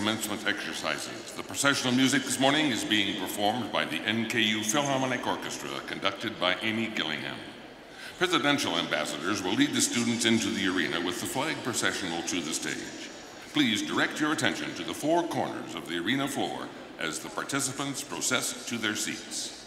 commencement exercises. The processional music this morning is being performed by the NKU Philharmonic Orchestra, conducted by Amy Gillingham. Presidential ambassadors will lead the students into the arena with the flag processional to the stage. Please direct your attention to the four corners of the arena floor as the participants process to their seats.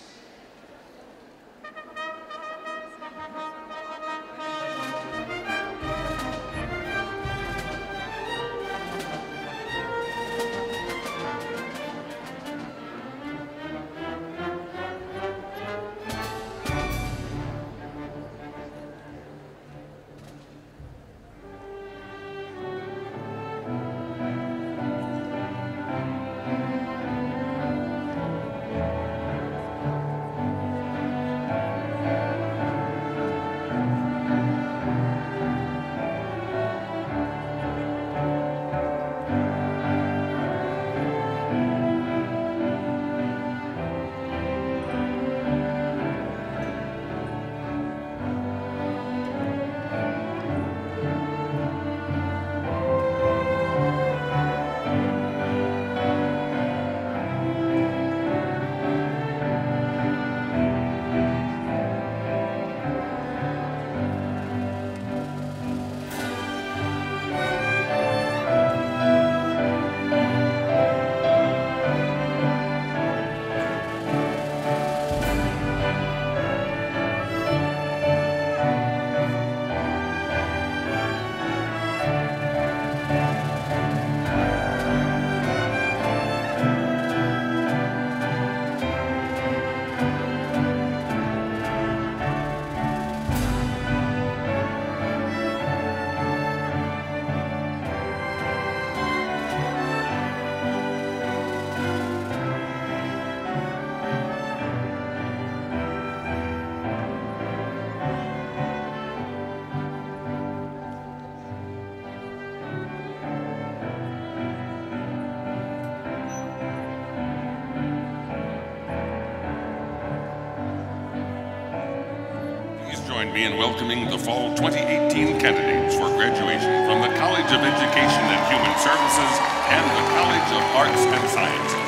Join me in welcoming the Fall 2018 candidates for graduation from the College of Education and Human Services and the College of Arts and Sciences.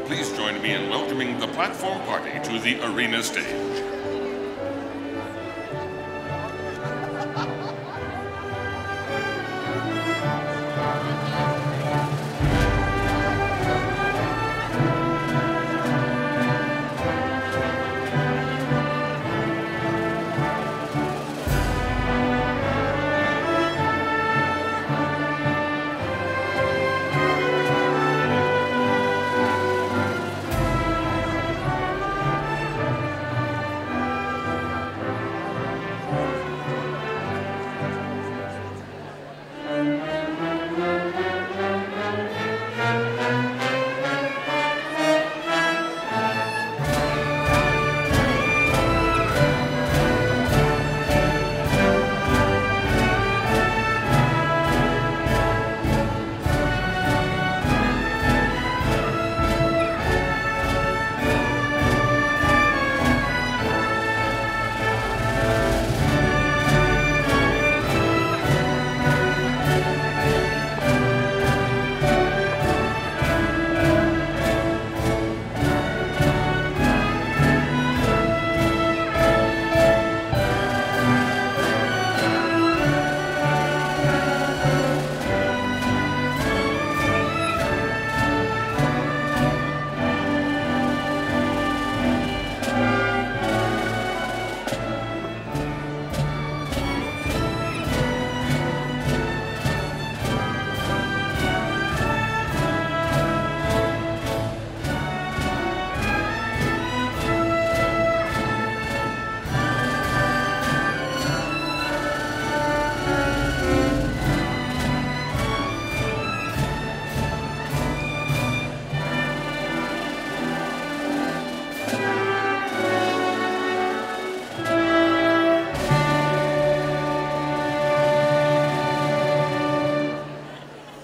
Please join me in welcoming the platform party to the arena stage.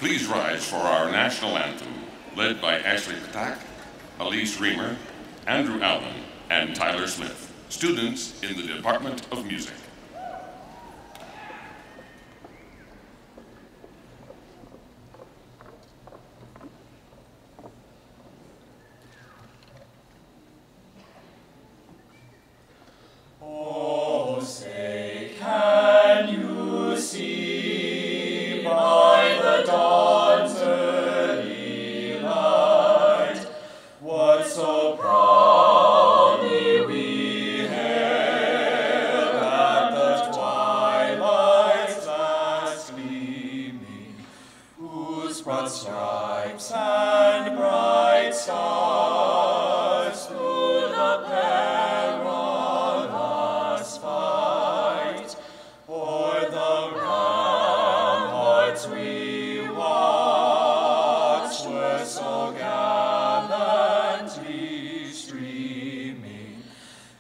Please rise for our national anthem, led by Ashley Patak, Elise Reamer, Andrew Allen, and Tyler Smith, students in the Department of Music. Oh, say, can you see by the dawn's early light what so proudly we hailed at the twilight's last gleaming, whose broad stripes and bright stars through the perilous fight o'er the ramparts we watched were so gallantly streaming,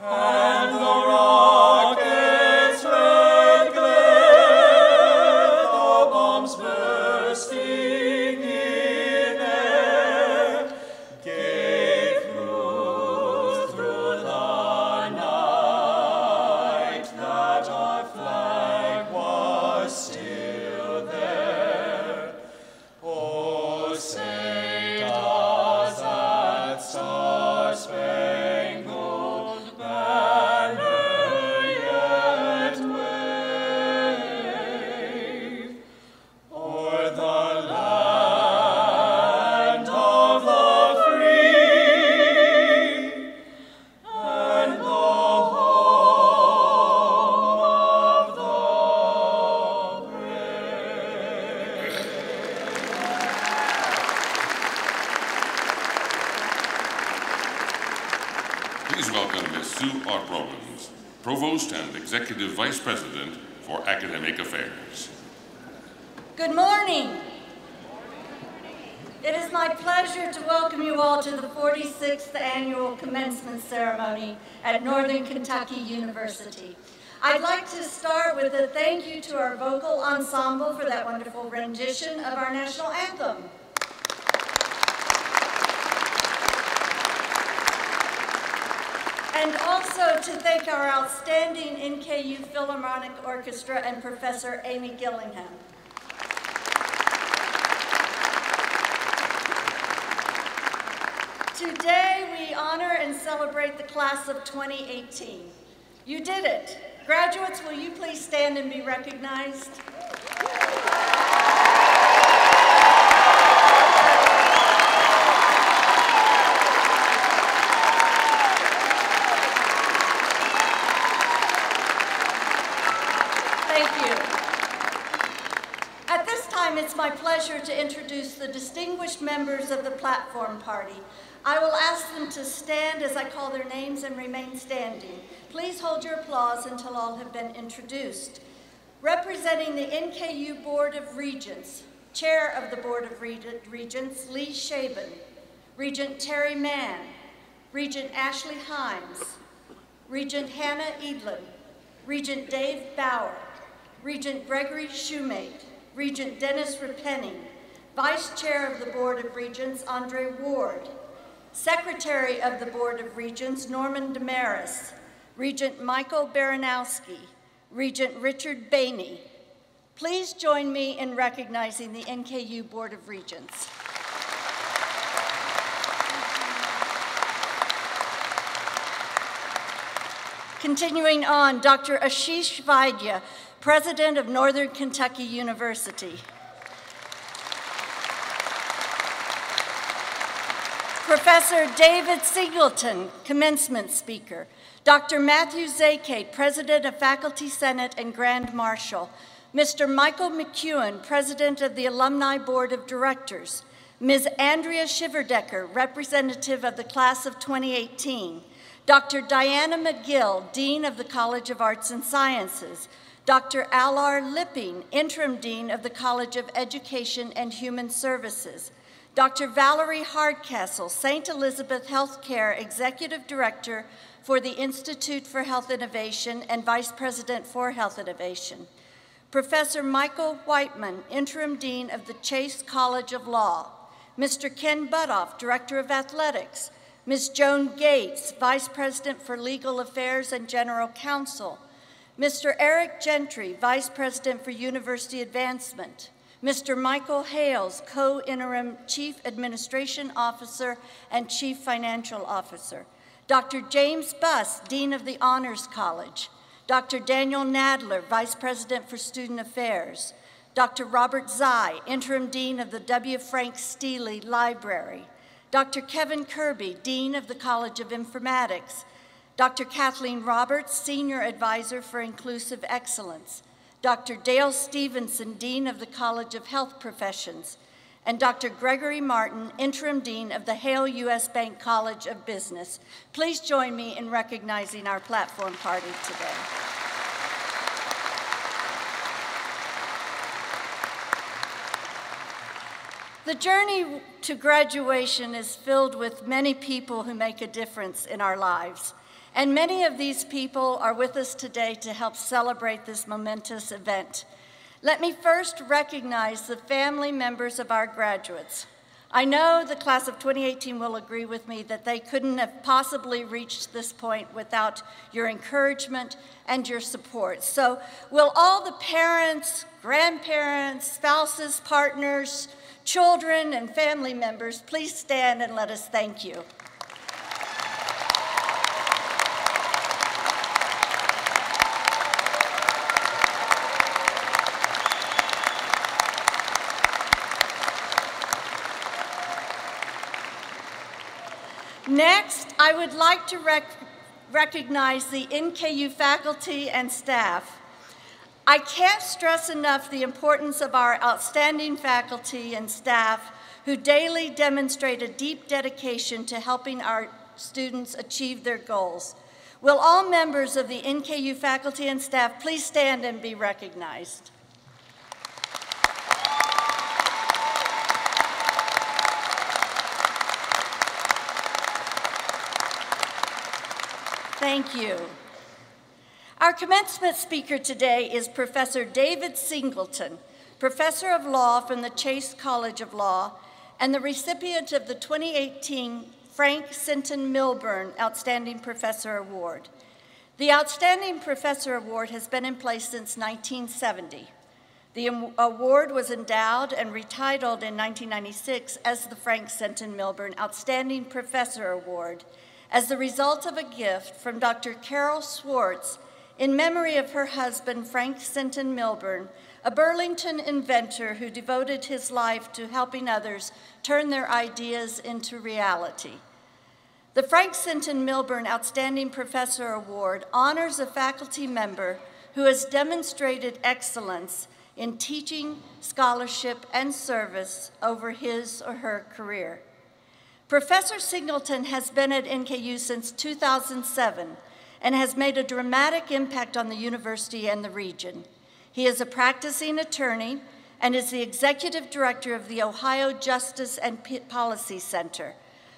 and the rockets' red glare, the bombs bursting in air, gave clue through the night that our flag was still there. Oh, say, does that star-spangled banner yet wave o'er the land of the free and the home of the brave? Please welcome Ms. Sue Ott Rollins, Provost and Executive Vice President for Academic Affairs. Good morning. It is my pleasure to welcome you all to the 46th Annual Commencement Ceremony at Northern Kentucky University. I'd like to start with a thank you to our vocal ensemble for that wonderful rendition of our national anthem. And also to thank our outstanding NKU Philharmonic Orchestra and Professor Amy Gillingham. Today, we honor and celebrate the class of 2018. You did it. Graduates, will you please stand and be recognized? Thank you. At this time, it's my pleasure to introduce the distinguished members of the platform party. I will ask them to stand as I call their names and remain standing. Please hold your applause until all have been introduced. Representing the NKU Board of Regents, Chair of the Board of Regents, Lee Shaben, Regent Terry Mann, Regent Ashley Himes, Regent Hannah Edlin, Regent Dave Bauer, Regent Gregory Shoemate, Regent Dennis Repenning, Vice Chair of the Board of Regents, Andre Ward, Secretary of the Board of Regents, Norman Damaris, Regent Michael Baranowski, Regent Richard Bainey. Please join me in recognizing the NKU Board of Regents. Continuing on, Dr. Ashish Vaidya, President of Northern Kentucky University. Professor David Singleton, Commencement Speaker. Dr. Matthew Zakate, President of Faculty Senate and Grand Marshal. Mr. Michael McEwen, President of the Alumni Board of Directors. Ms. Andrea Shiverdecker, Representative of the Class of 2018. Dr. Diana McGill, Dean of the College of Arts and Sciences. Dr. Alar Lipping, Interim Dean of the College of Education and Human Services. Dr. Valerie Hardcastle, St. Elizabeth Healthcare Executive Director for the Institute for Health Innovation and Vice President for Health Innovation. Professor Michael Whiteman, Interim Dean of the Chase College of Law. Mr. Ken Butoff, Director of Athletics. Ms. Joan Gates, Vice President for Legal Affairs and General Counsel. Mr. Eric Gentry, Vice President for University Advancement. Mr. Michael Hales, Co-Interim Chief Administration Officer and Chief Financial Officer. Dr. James Buss, Dean of the Honors College. Dr. Daniel Nadler, Vice President for Student Affairs. Dr. Robert Zai, Interim Dean of the W. Frank Steele Library. Dr. Kevin Kirby, Dean of the College of Informatics. Dr. Kathleen Roberts, Senior Advisor for Inclusive Excellence. Dr. Dale Stevenson, Dean of the College of Health Professions, and Dr. Gregory Martin, Interim Dean of the Hale U.S. Bank College of Business. Please join me in recognizing our platform party today. The journey to graduation is filled with many people who make a difference in our lives. And many of these people are with us today to help celebrate this momentous event. Let me first recognize the family members of our graduates. I know the class of 2018 will agree with me that they couldn't have possibly reached this point without your encouragement and your support. So will all the parents, grandparents, spouses, partners, children, and family members please stand and let us thank you. Next, I would like to recognize the NKU faculty and staff. I can't stress enough the importance of our outstanding faculty and staff who daily demonstrate a deep dedication to helping our students achieve their goals. Will all members of the NKU faculty and staff please stand and be recognized? Thank you. Our commencement speaker today is Professor David Singleton, Professor of Law from the Chase College of Law and the recipient of the 2018 Frank Sinton Milburn Outstanding Professor Award. The Outstanding Professor Award has been in place since 1970. The award was endowed and retitled in 1996 as the Frank Sinton Milburn Outstanding Professor Award as the result of a gift from Dr. Carol Swartz in memory of her husband, Frank Sinton Milburn, a Burlington inventor who devoted his life to helping others turn their ideas into reality. The Frank Sinton Milburn Outstanding Professor Award honors a faculty member who has demonstrated excellence in teaching, scholarship, and service over his or her career. Professor Singleton has been at NKU since 2007 and has made a dramatic impact on the university and the region. He is a practicing attorney and is the executive director of the Ohio Justice and Policy Center,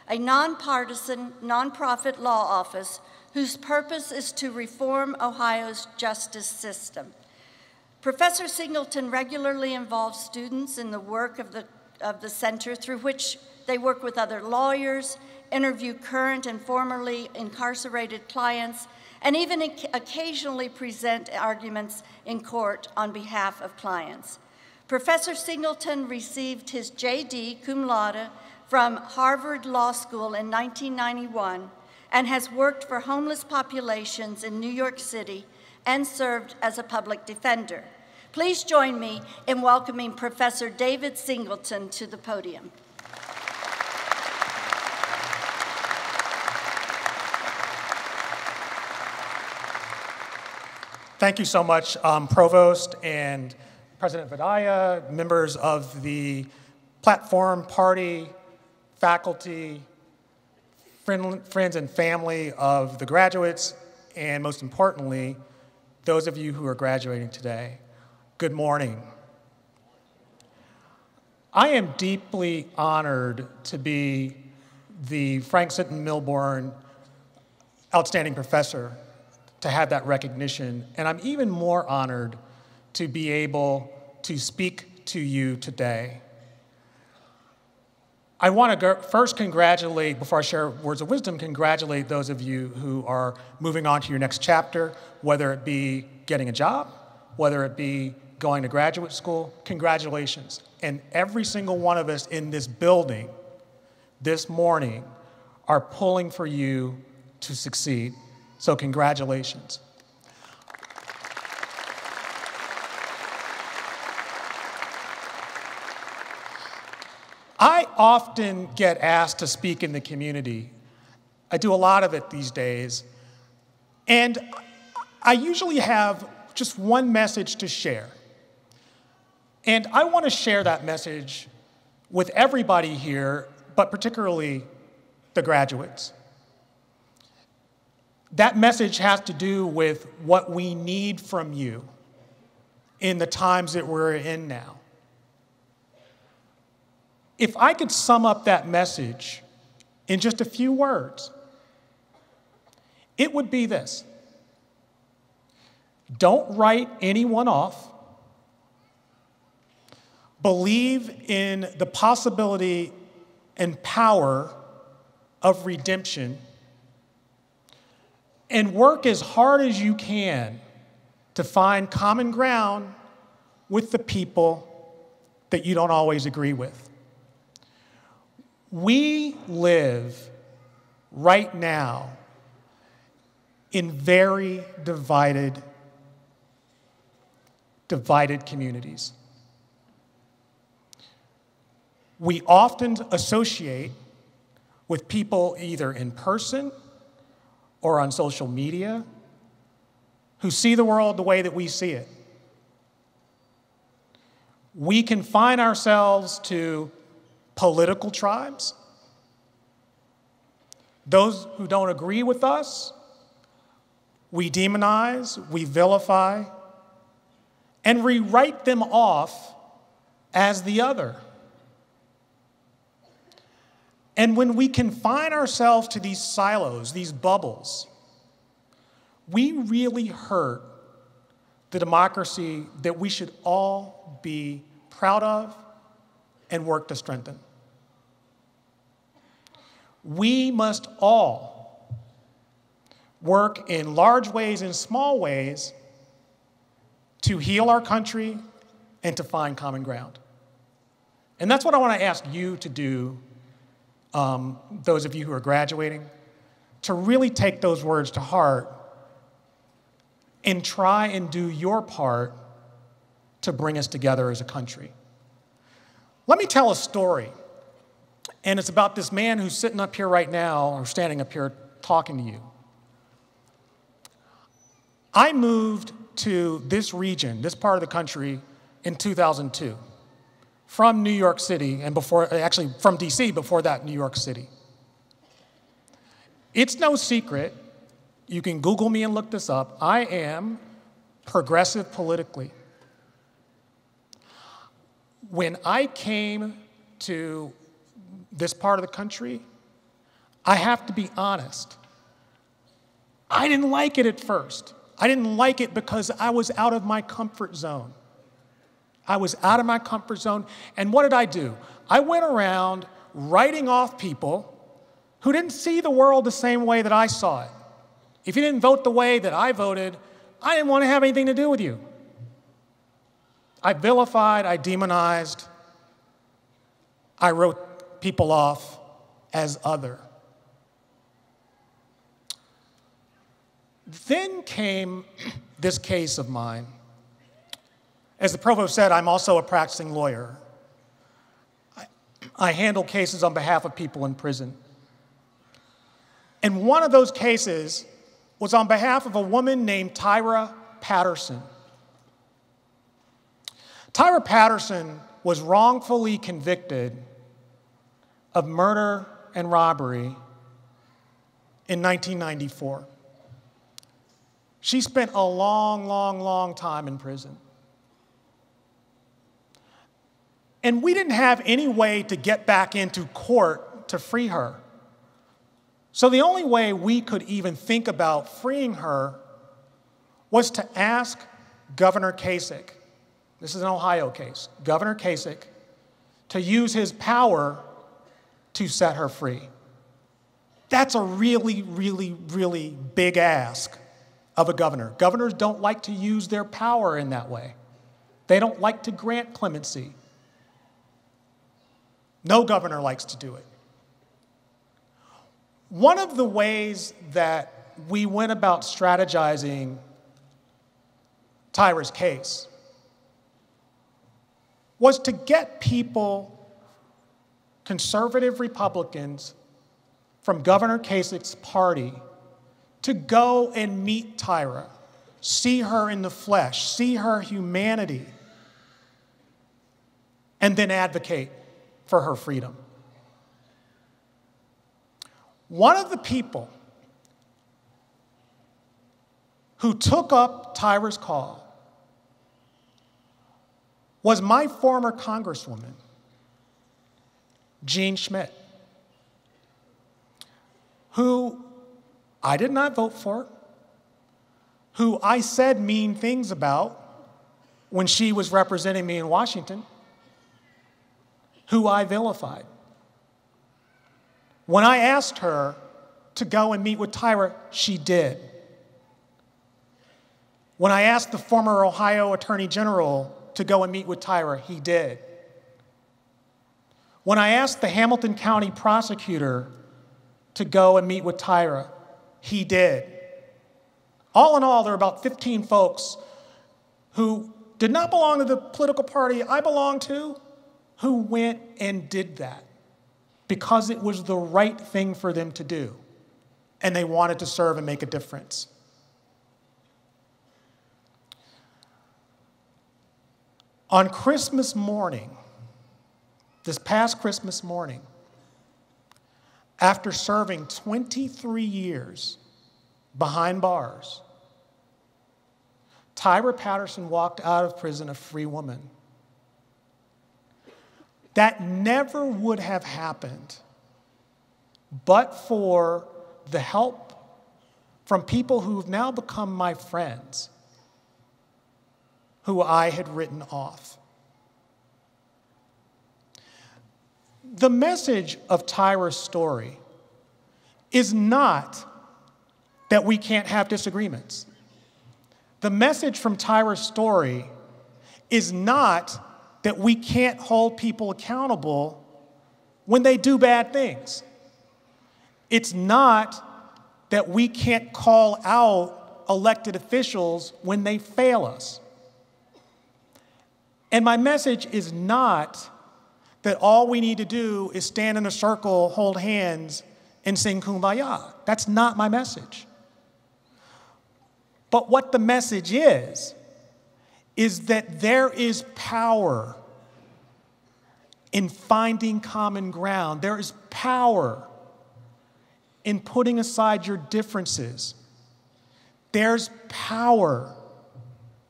a nonpartisan, nonprofit law office whose purpose is to reform Ohio's justice system. Professor Singleton regularly involves students in the work of the center, through which they work with other lawyers, interview current and formerly incarcerated clients, and even occasionally present arguments in court on behalf of clients. Professor Singleton received his J.D. cum laude from Harvard Law School in 1991 and has worked for homeless populations in New York City and served as a public defender. Please join me in welcoming Professor David Singleton to the podium. Thank you so much, Provost and President Vadaya, members of the platform, party, faculty, friends and family of the graduates, and most importantly, those of you who are graduating today. Good morning. I am deeply honored to be the Frank Sinton Milburn Outstanding Professor, to have that recognition, and I'm even more honored to be able to speak to you today. I want to first congratulate, before I share words of wisdom, congratulate those of you who are moving on to your next chapter, whether it be getting a job, whether it be going to graduate school. Congratulations. And every single one of us in this building this morning are pulling for you to succeed. So congratulations. I often get asked to speak in the community. I do a lot of it these days. And I usually have just one message to share. And I want to share that message with everybody here, but particularly the graduates. That message has to do with what we need from you in the times that we're in now. If I could sum up that message in just a few words, it would be this: don't write anyone off. Believe in the possibility and power of redemption, and work as hard as you can to find common ground with the people that you don't always agree with. We live right now in very divided communities. We often associate with people either in person or on social media who see the world the way that we see it. We confine ourselves to political tribes. Those who don't agree with us, we demonize, we vilify, and we write them off as the other. And when we confine ourselves to these silos, these bubbles, we really hurt the democracy that we should all be proud of and work to strengthen. We must all work in large ways and small ways to heal our country and to find common ground. And that's what I want to ask you to do, those of you who are graduating, to really take those words to heart and try and do your part to bring us together as a country. Let me tell a story, and it's about this man who's sitting up here right now, or standing up here talking to you. I moved to this region, this part of the country, in 2002, from New York City, and actually from DC, before that, New York City. It's no secret, you can Google me and look this up, I am progressive politically. When I came to this part of the country, I have to be honest, I didn't like it at first. I didn't like it because I was out of my comfort zone. I was out of my comfort zone, and what did I do? I went around writing off people who didn't see the world the same way that I saw it. If you didn't vote the way that I voted, I didn't want to have anything to do with you. I vilified, I demonized, I wrote people off as other. Then came this case of mine. As the provost said, I'm also a practicing lawyer. I handle cases on behalf of people in prison. And one of those cases was on behalf of a woman named Tyra Patterson. Tyra Patterson was wrongfully convicted of murder and robbery in 1994. She spent a long, long, long time in prison. And we didn't have any way to get back into court to free her. So the only way we could even think about freeing her was to ask Governor Kasich, this is an Ohio case, Governor Kasich, to use his power to set her free. That's a really, really, really big ask of a governor. Governors don't like to use their power in that way. They don't like to grant clemency. No governor likes to do it. One of the ways that we went about strategizing Tyra's case was to get people, conservative Republicans from Governor Kasich's party, to go and meet Tyra, see her in the flesh, see her humanity, and then advocate for her freedom. One of the people who took up Tyra's call was my former Congresswoman, Jean Schmidt, who I did not vote for, who I said mean things about when she was representing me in Washington, who I vilified. When I asked her to go and meet with Tyra, she did. When I asked the former Ohio Attorney General to go and meet with Tyra, he did. When I asked the Hamilton County prosecutor to go and meet with Tyra, he did. All in all, there were about 15 folks who did not belong to the political party I belonged to, who went and did that because it was the right thing for them to do, and they wanted to serve and make a difference. On Christmas morning, this past Christmas morning, after serving 23 years behind bars, Tyra Patterson walked out of prison a free woman. That never would have happened but for the help from people who've now become my friends, who I had written off. The message of Tyra's story is not that we can't have disagreements. The message from Tyra's story is not that we can't hold people accountable when they do bad things. It's not that we can't call out elected officials when they fail us. And my message is not that all we need to do is stand in a circle, hold hands, and sing Kumbaya. That's not my message. But what the message is that there is power in finding common ground. There is power in putting aside your differences. There's power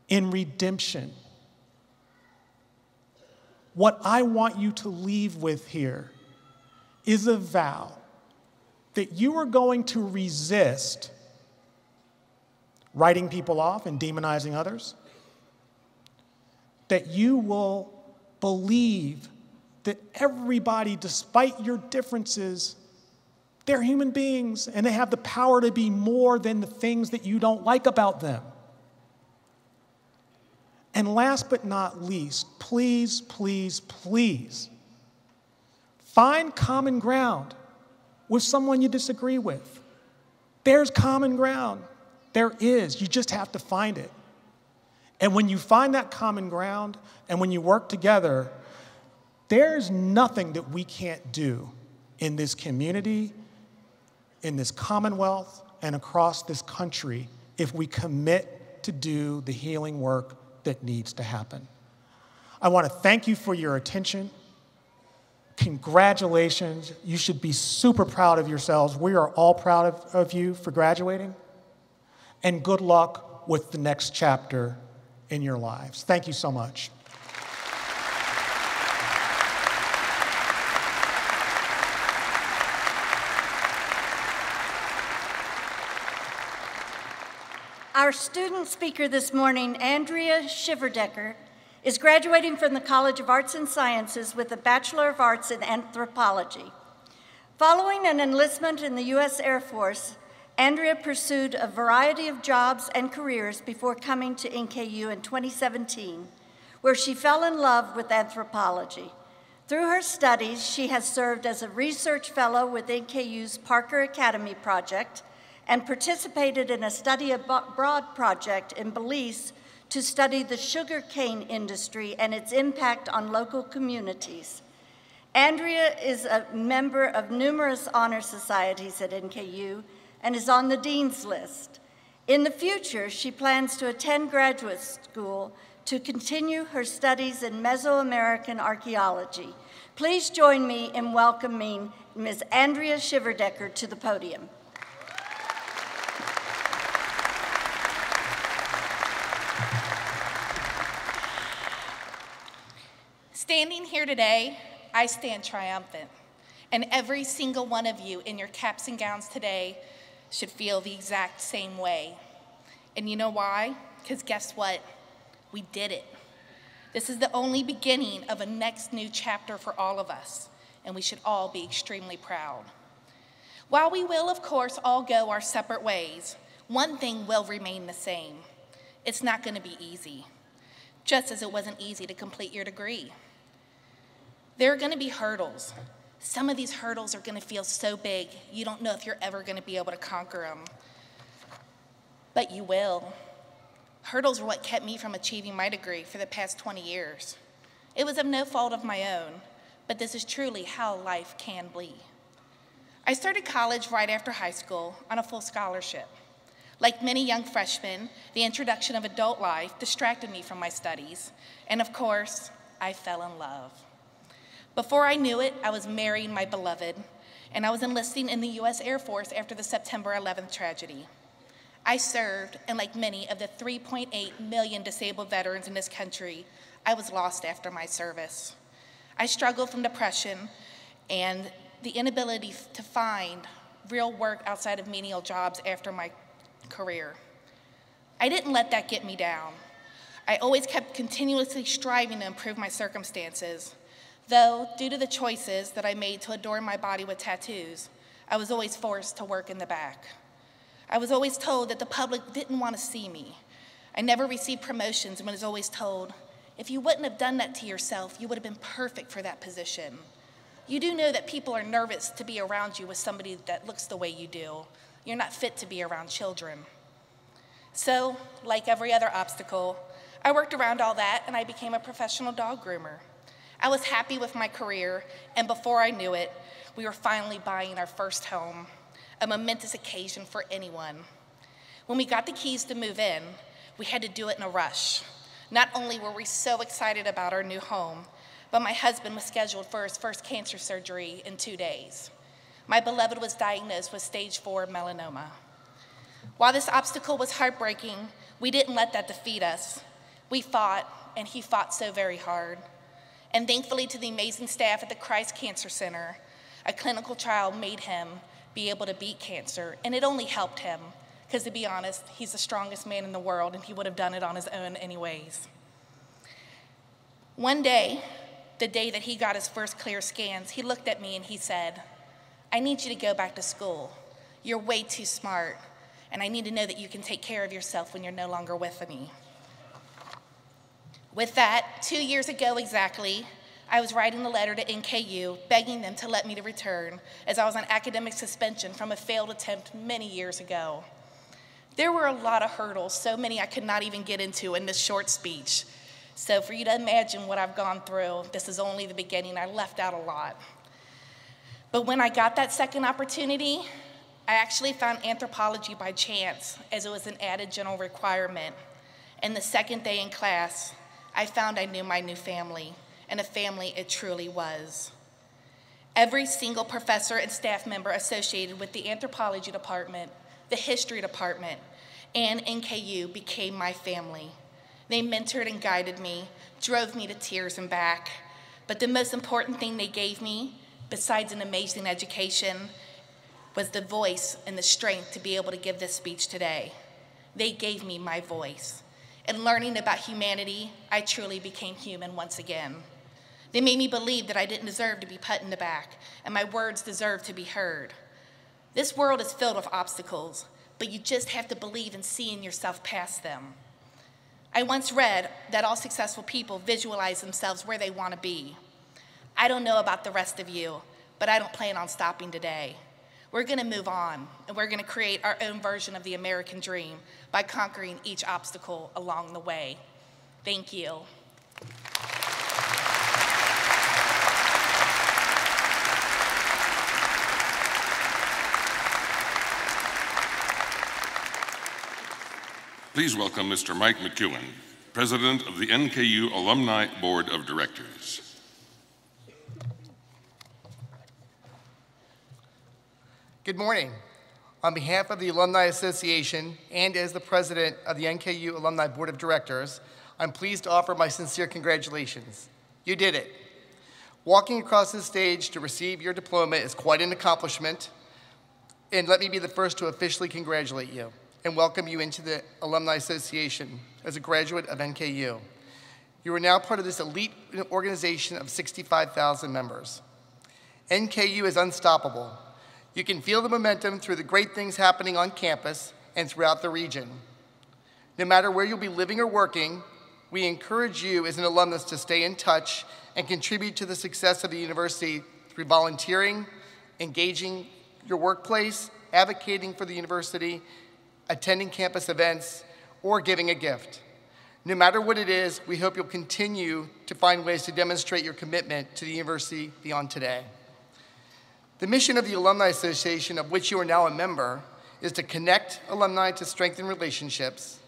in redemption. What I want you to leave with here is a vow that you are going to resist writing people off and demonizing others, that you will believe that everybody, despite your differences, they're human beings and they have the power to be more than the things that you don't like about them. And last but not least, please, please, please, find common ground with someone you disagree with. There's common ground. There is. You just have to find it. And when you find that common ground and when you work together, there's nothing that we can't do in this community, in this commonwealth, and across this country if we commit to do the healing work that needs to happen. I want to thank you for your attention. Congratulations. You should be super proud of yourselves. We are all proud of you for graduating. And good luck with the next chapter in your lives. Thank you so much. Our student speaker this morning, Andrea Shiverdecker, is graduating from the College of Arts and Sciences with a Bachelor of Arts in Anthropology. Following an enlistment in the U.S. Air Force, Andrea pursued a variety of jobs and careers before coming to NKU in 2017, where she fell in love with anthropology. Through her studies, she has served as a research fellow with NKU's Parker Academy project and participated in a study abroad project in Belize to study the sugarcane industry and its impact on local communities. Andrea is a member of numerous honor societies at NKU and is on the dean's list. In the future, she plans to attend graduate school to continue her studies in Mesoamerican archaeology. Please join me in welcoming Ms. Andrea Shiverdecker to the podium. Standing here today, I stand triumphant, and every single one of you in your caps and gowns today should feel the exact same way. And you know why? Because guess what? We did it. This is the only beginning of a next new chapter for all of us, and we should all be extremely proud. While we will, of course, all go our separate ways, one thing will remain the same. It's not going to be easy, just as it wasn't easy to complete your degree. There are going to be hurdles. Some of these hurdles are going to feel so big, you don't know if you're ever going to be able to conquer them. But you will. Hurdles are what kept me from achieving my degree for the past 20 years. It was of no fault of my own, but this is truly how life can be. I started college right after high school on a full scholarship. Like many young freshmen, the introduction of adult life distracted me from my studies, and of course, I fell in love. Before I knew it, I was marrying my beloved, and I was enlisting in the U.S. Air Force after the September 11th tragedy. I served, and like many of the 3.8 million disabled veterans in this country, I was lost after my service. I struggled from depression and the inability to find real work outside of menial jobs after my career. I didn't let that get me down. I always kept continuously striving to improve my circumstances. Though, due to the choices that I made to adorn my body with tattoos, I was always forced to work in the back. I was always told that the public didn't want to see me. I never received promotions and was always told, If you wouldn't have done that to yourself, you would have been perfect for that position. You do know that people are nervous to be around you with somebody that looks the way you do. You're not fit to be around children. So, like every other obstacle, I worked around all that and I became a professional dog groomer. I was happy with my career, and before I knew it, we were finally buying our first home, a momentous occasion for anyone. When we got the keys to move in, we had to do it in a rush. Not only were we so excited about our new home, but my husband was scheduled for his first cancer surgery in 2 days. My beloved was diagnosed with stage 4 melanoma. While this obstacle was heartbreaking, we didn't let that defeat us. We fought, and he fought so very hard. And thankfully to the amazing staff at the Christ Cancer Center, a clinical trial made him be able to beat cancer, and it only helped him, because to be honest, he's the strongest man in the world, and he would have done it on his own anyways. One day, the day that he got his first clear scans, he looked at me and he said, "I need you to go back to school. You're way too smart, and I need to know that you can take care of yourself when you're no longer with me." With that, 2 years ago exactly, I was writing a letter to NKU begging them to let me to return, as I was on academic suspension from a failed attempt many years ago. There were a lot of hurdles, so many I could not even get into in this short speech. So for you to imagine what I've gone through, this is only the beginning. I left out a lot. But when I got that second opportunity, I actually found anthropology by chance, as it was an added general requirement. And the second day in class, I found I knew my new family, and a family it truly was. Every single professor and staff member associated with the anthropology department, the history department, and NKU became my family. They mentored and guided me, drove me to tears and back, but the most important thing they gave me, besides an amazing education, was the voice and the strength to be able to give this speech today. They gave me my voice. In learning about humanity, I truly became human once again. They made me believe that I didn't deserve to be put in the back, and my words deserve to be heard. This world is filled with obstacles, but you just have to believe in seeing yourself past them. I once read that all successful people visualize themselves where they want to be. I don't know about the rest of you, but I don't plan on stopping today. We're going to move on, and we're going to create our own version of the American dream by conquering each obstacle along the way. Thank you. Please welcome Mr. Mike McEwen, President of the NKU Alumni Board of Directors. Good morning. On behalf of the Alumni Association and as the President of the NKU Alumni Board of Directors, I'm pleased to offer my sincere congratulations. You did it. Walking across the stage to receive your diploma is quite an accomplishment, and let me be the first to officially congratulate you and welcome you into the Alumni Association as a graduate of NKU. You are now part of this elite organization of 65,000 members. NKU is unstoppable. You can feel the momentum through the great things happening on campus and throughout the region. No matter where you'll be living or working, we encourage you as an alumnus to stay in touch and contribute to the success of the university through volunteering, engaging your workplace, advocating for the university, attending campus events, or giving a gift. No matter what it is, we hope you'll continue to find ways to demonstrate your commitment to the university beyond today. The mission of the Alumni Association, of which you are now a member, is to connect alumni to strengthen relationships,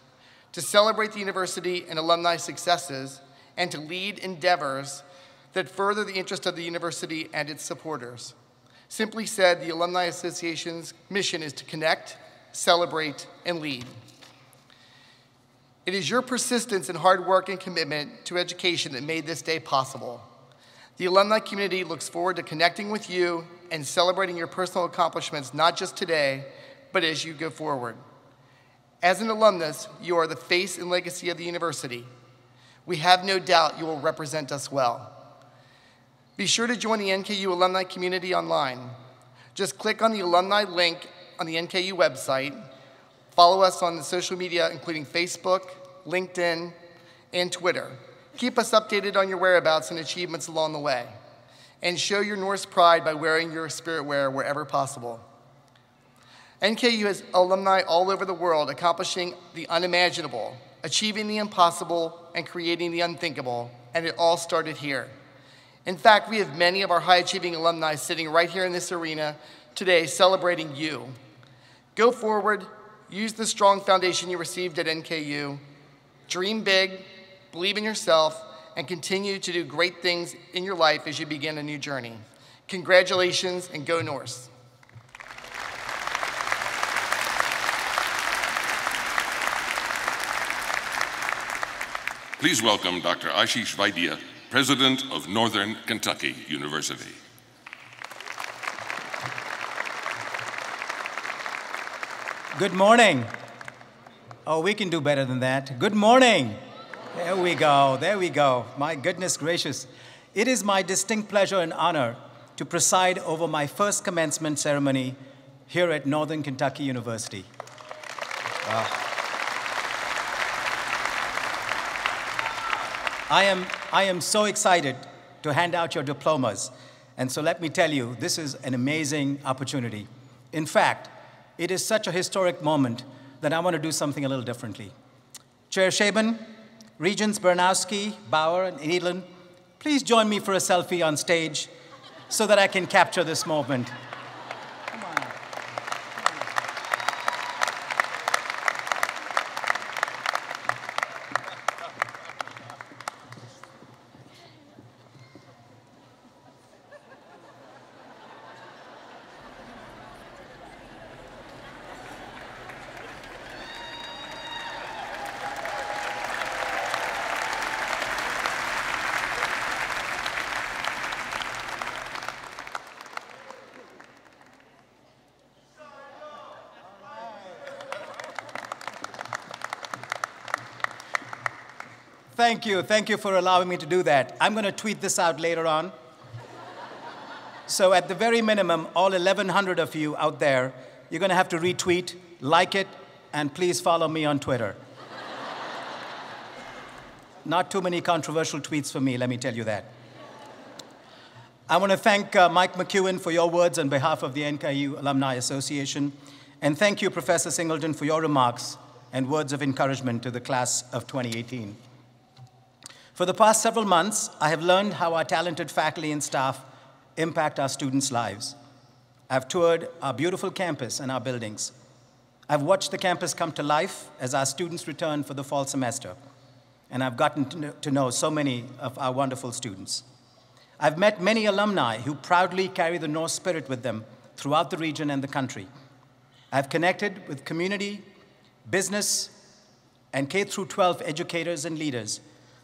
to celebrate the university and alumni successes, and to lead endeavors that further the interest of the university and its supporters. Simply said, the Alumni Association's mission is to connect, celebrate, and lead. It is your persistence and hard work and commitment to education that made this day possible. The alumni community looks forward to connecting with you and celebrating your personal accomplishments, not just today, but as you go forward. As an alumnus, you are the face and legacy of the university. We have no doubt you will represent us well. Be sure to join the NKU alumni community online. Just click on the alumni link on the NKU website. Follow us on the social media, including Facebook, LinkedIn, and Twitter. Keep us updated on your whereabouts and achievements along the way. And show your Norse pride by wearing your spirit wear wherever possible. NKU has alumni all over the world accomplishing the unimaginable, achieving the impossible, and creating the unthinkable, and it all started here. In fact, we have many of our high-achieving alumni sitting right here in this arena today celebrating you. Go forward, use the strong foundation you received at NKU, dream big, believe in yourself, and continue to do great things in your life as you begin a new journey. Congratulations, and go Norse. Please welcome Dr. Ashish Vaidya, President of Northern Kentucky University. Good morning. Oh, we can do better than that. Good morning. There we go, there we go. My goodness gracious. It is my distinct pleasure and honor to preside over my first commencement ceremony here at Northern Kentucky University. I am so excited to hand out your diplomas. And so let me tell you, this is an amazing opportunity. In fact, it is such a historic moment that I want to do something a little differently. Chair Shaban, Regents Bernowski, Bauer, and Edlin, please join me for a selfie on stage so that I can capture this moment. Come on. Thank you for allowing me to do that. I'm going to tweet this out later on. So at the very minimum, all 1,100 of you out there, you're going to have to retweet, like it, and please follow me on Twitter. Not too many controversial tweets for me, let me tell you that. I want to thank Mike McEwen for your words on behalf of the NKU Alumni Association, and thank you, Professor Singleton, for your remarks and words of encouragement to the class of 2018. For the past several months, I have learned how our talented faculty and staff impact our students' lives. I've toured our beautiful campus and our buildings. I've watched the campus come to life as our students return for the fall semester, and I've gotten to know so many of our wonderful students. I've met many alumni who proudly carry the Norse spirit with them throughout the region and the country. I've connected with community, business, and K-12 educators and leaders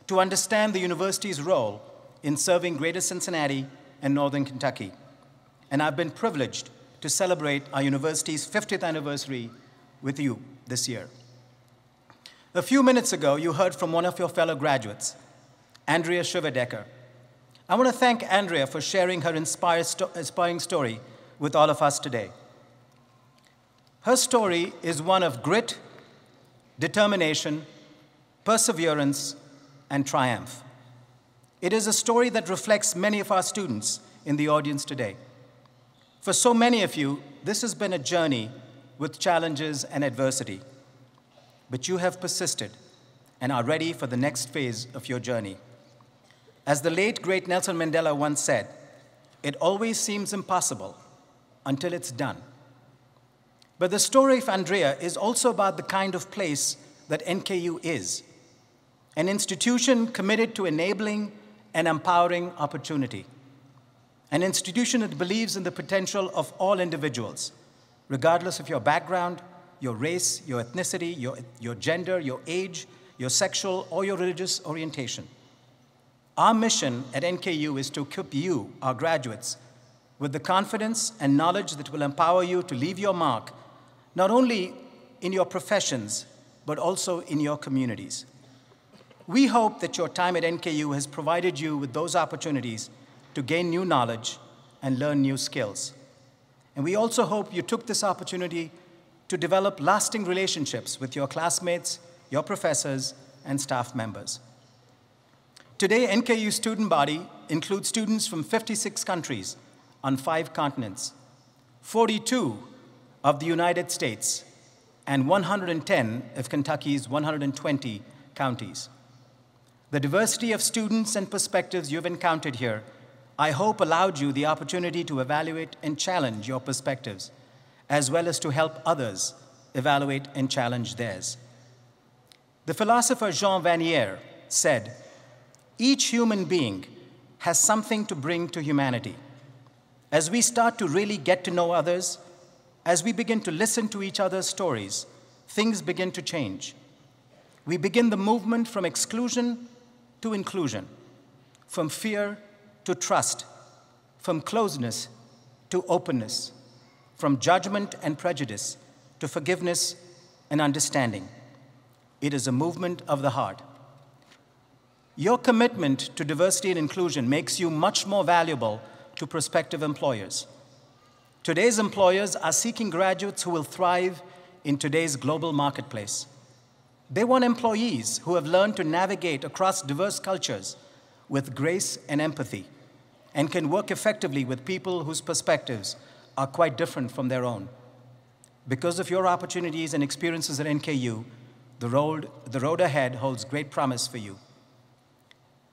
to understand the university's role in serving Greater Cincinnati and Northern Kentucky. And I've been privileged to celebrate our university's 50th anniversary with you this year. A few minutes ago, you heard from one of your fellow graduates, Andrea Shiverdecker. I want to thank Andrea for sharing her inspiring story with all of us today. Her story is one of grit, determination, perseverance, and triumph. It is a story that reflects many of our students in the audience today. For so many of you, this has been a journey with challenges and adversity. But you have persisted and are ready for the next phase of your journey. As the late, great Nelson Mandela once said, it always seems impossible until it's done. But the story of Andrea is also about the kind of place that NKU is, an institution committed to enabling and empowering opportunity, an institution that believes in the potential of all individuals, regardless of your background, your race, your ethnicity, your gender, your age, your sexual, or your religious orientation. Our mission at NKU is to equip you, our graduates, with the confidence and knowledge that will empower you to leave your mark, not only in your professions, but also in your communities. We hope that your time at NKU has provided you with those opportunities to gain new knowledge and learn new skills. And we also hope you took this opportunity to develop lasting relationships with your classmates, your professors, and staff members. Today, NKU student body includes students from 56 countries on 5 continents, 42 of the United States, and 110 of Kentucky's 120 counties. The diversity of students and perspectives you've encountered here, I hope allowed you the opportunity to evaluate and challenge your perspectives, as well as to help others evaluate and challenge theirs. The philosopher Jean Vanier said, "Each human being has something to bring to humanity. As we start to really get to know others, as we begin to listen to each other's stories, things begin to change. We begin the movement from exclusion to inclusion, from fear to trust, from closeness to openness, from judgment and prejudice to forgiveness and understanding. It is a movement of the heart." Your commitment to diversity and inclusion makes you much more valuable to prospective employers. Today's employers are seeking graduates who will thrive in today's global marketplace. They want employees who have learned to navigate across diverse cultures with grace and empathy, and can work effectively with people whose perspectives are quite different from their own. Because of your opportunities and experiences at NKU, the road ahead holds great promise for you.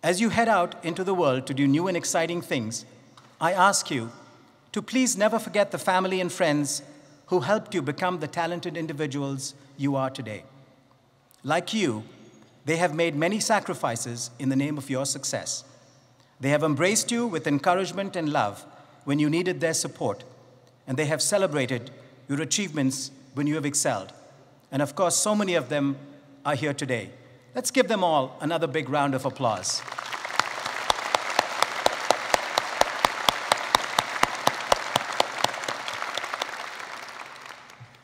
As you head out into the world to do new and exciting things, I ask you to please never forget the family and friends who helped you become the talented individuals you are today. Like you, they have made many sacrifices in the name of your success. They have embraced you with encouragement and love when you needed their support, and they have celebrated your achievements when you have excelled. And of course, so many of them are here today. Let's give them all another big round of applause.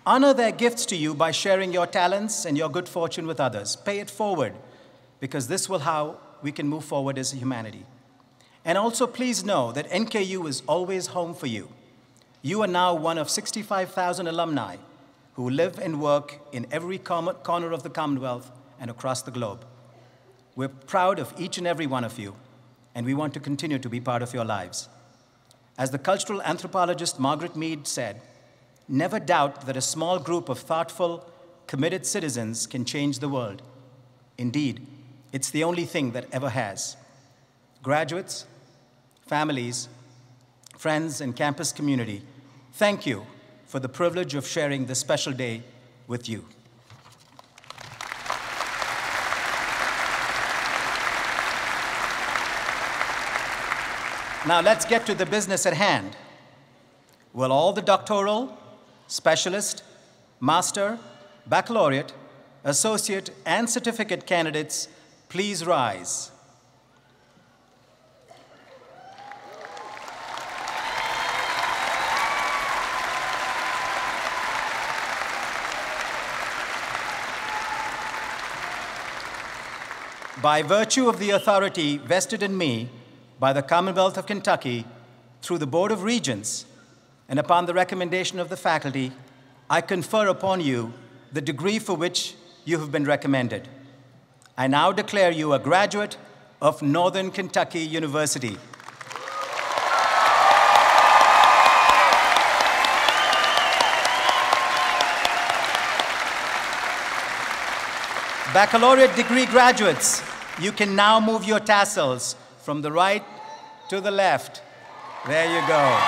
Honor their gifts to you by sharing your talents and your good fortune with others. Pay it forward, because this will how we can move forward as a humanity. And also please know that NKU is always home for you. You are now one of 65,000 alumni who live and work in every corner of the Commonwealth and across the globe. We're proud of each and every one of you, and we want to continue to be part of your lives. As the cultural anthropologist Margaret Mead said, "Never doubt that a small group of thoughtful, committed citizens can change the world. Indeed, it's the only thing that ever has." Graduates, families, friends, and campus community, thank you for the privilege of sharing this special day with you. Now let's get to the business at hand. Will all the doctoral, specialist, master, baccalaureate, associate, and certificate candidates please rise? By virtue of the authority vested in me by the Commonwealth of Kentucky through the Board of Regents, and upon the recommendation of the faculty, I confer upon you the degree for which you have been recommended. I now declare you a graduate of Northern Kentucky University. Baccalaureate degree graduates, you can now move your tassels from the right to the left. There you go.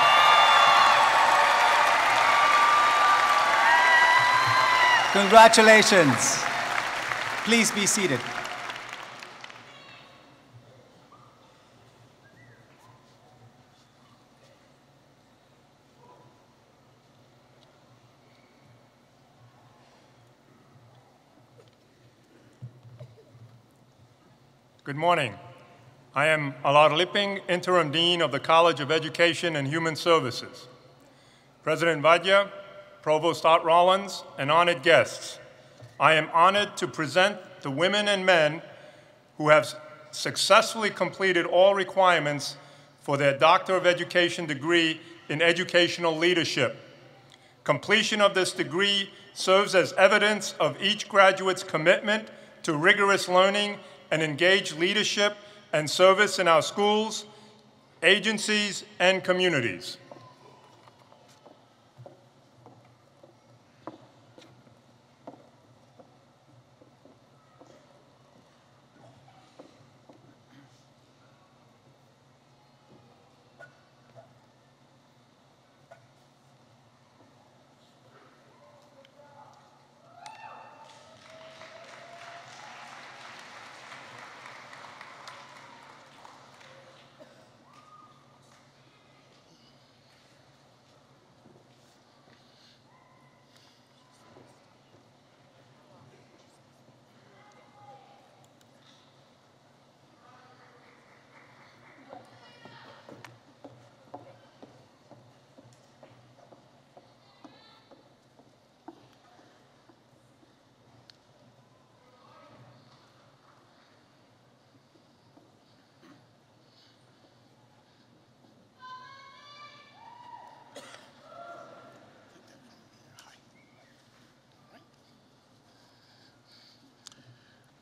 Congratulations. Please be seated. Good morning. I am Alard Lipping, Interim Dean of the College of Education and Human Services. President Vadya, Provost Art Rollins, and honored guests, I am honored to present the women and men who have successfully completed all requirements for their Doctor of Education degree in Educational Leadership. Completion of this degree serves as evidence of each graduate's commitment to rigorous learning and engaged leadership and service in our schools, agencies, and communities.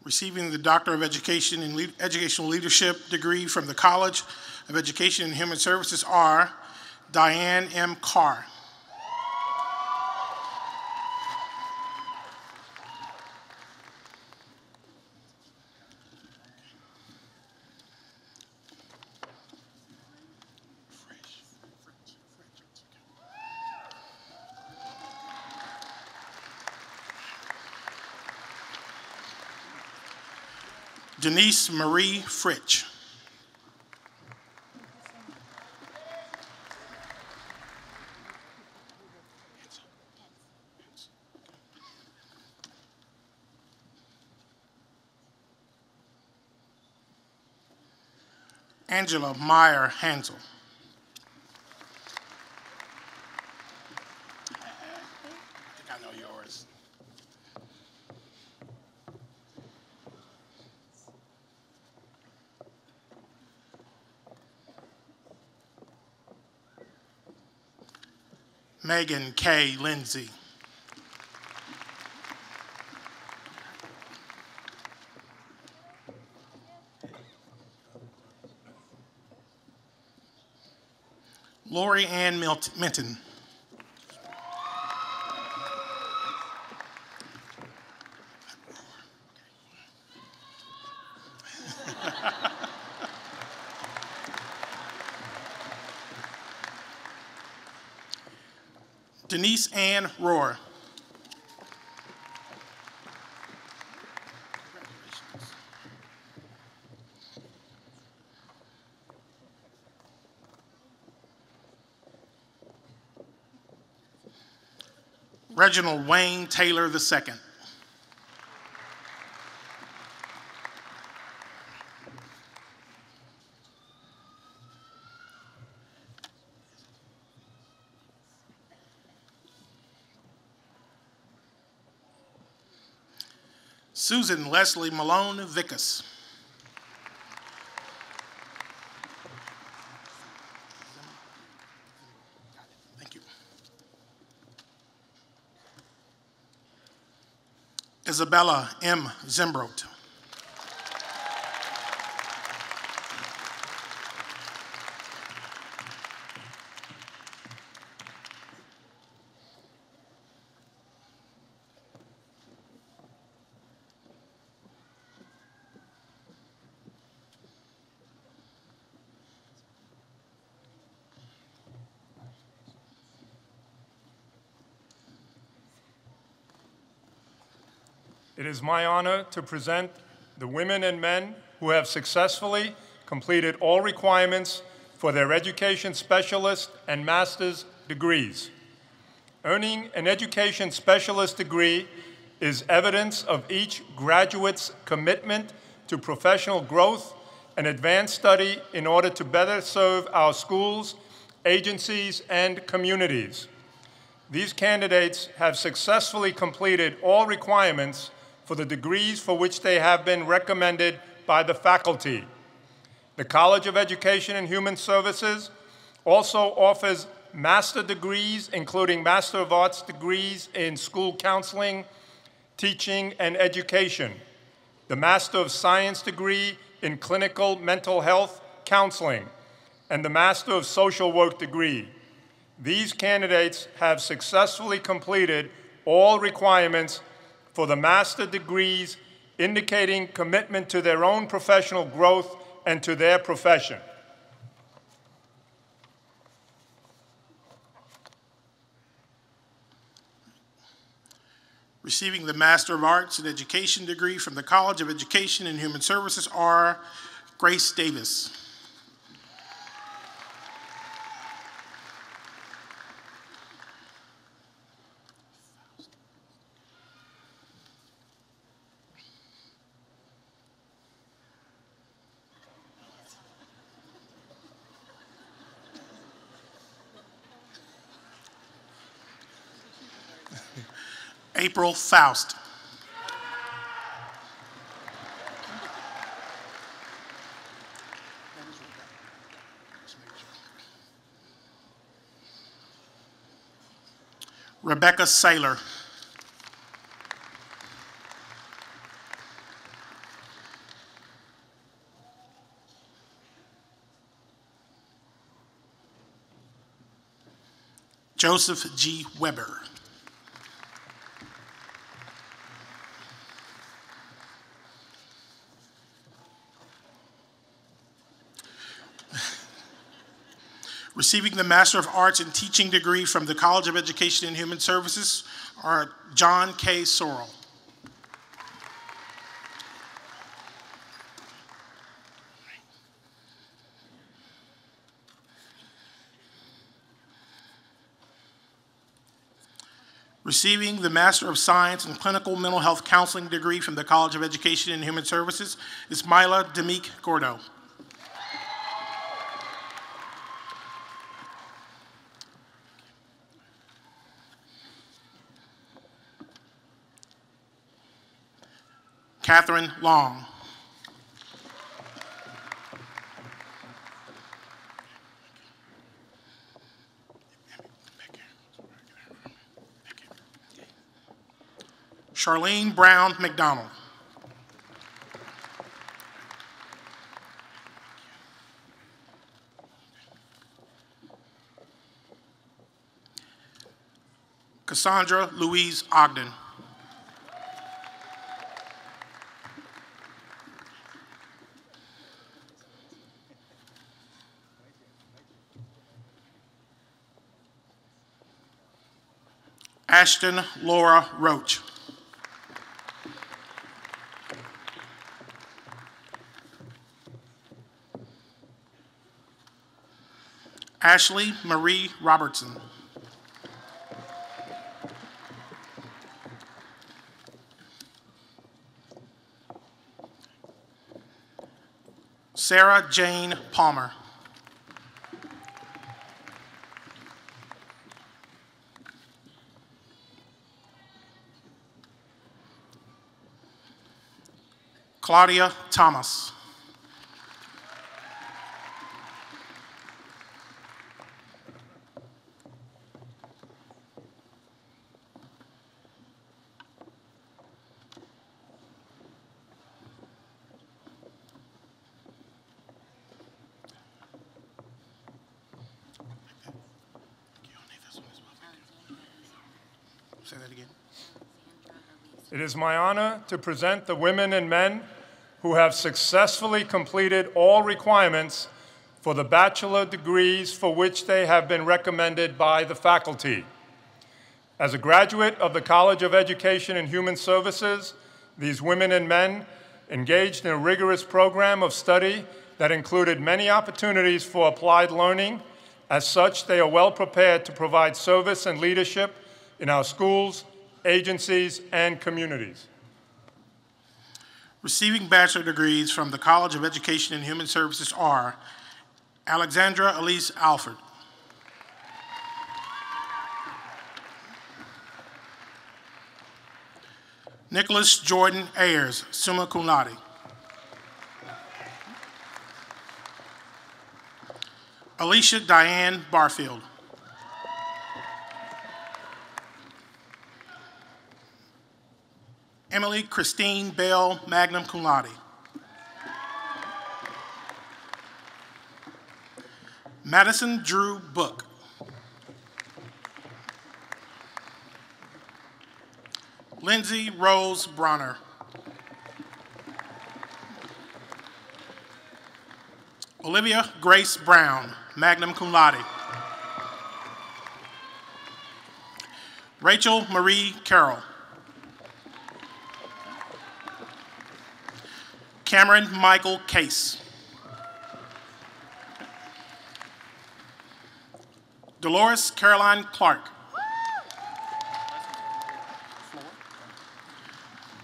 Receiving the Doctor of Education in Educational Leadership degree from the College of Education and Human Services are Diane M. Carr. Denise Marie Fritch. Angela Meyer Hansel. I think I know yours. Megan K. Lindsay. Lori Ann Minton. Denise Ann Rohr. Reginald Wayne Taylor II. Susan Leslie Malone Vickus. Thank you. Isabella M. Zimbrot. It is my honor to present the women and men who have successfully completed all requirements for their education specialist and master's degrees. Earning an education specialist degree is evidence of each graduate's commitment to professional growth and advanced study in order to better serve our schools, agencies, and communities. These candidates have successfully completed all requirements for the degrees for which they have been recommended by the faculty. The College of Education and Human Services also offers master degrees, including Master of Arts degrees in school counseling, teaching, and education, the Master of Science degree in Clinical Mental Health Counseling and the Master of Social Work degree. These candidates have successfully completed all requirements for the master degrees, indicating commitment to their own professional growth and to their profession. Receiving the Master of Arts in Education degree from the College of Education and Human Services are Grace Davis. April Faust. Rebecca Saylor. Joseph G. Weber. Receiving the Master of Arts in Teaching degree from the College of Education and Human Services are John K. Sorrell. Receiving the Master of Science in Clinical Mental Health Counseling degree from the College of Education and Human Services is Myla Demique Gordo. Catherine Long. Charlene Brown McDonald. Cassandra Louise Ogden. Ashton Laura Roach. Ashley Marie Robertson. Sarah Jane Palmer. Claudia Thomas. Say that again. It is my honor to present the women and men who have successfully completed all requirements for the bachelor degrees for which they have been recommended by the faculty. As a graduate of the College of Education and Human Services, these women and men engaged in a rigorous program of study that included many opportunities for applied learning. As such, they are well prepared to provide service and leadership in our schools, agencies, and communities. Receiving bachelor degrees from the College of Education and Human Services are Alexandra Elise Alford, Nicholas Jordan Ayers, summa cum laude, Alicia Diane Barfield, Emily Christine Bell, magna cum laude, Madison Drew Book. Lindsay Rose Bronner. Olivia Grace Brown, magna cum laude. Rachel Marie Carroll. Cameron Michael Case. Dolores Caroline Clark.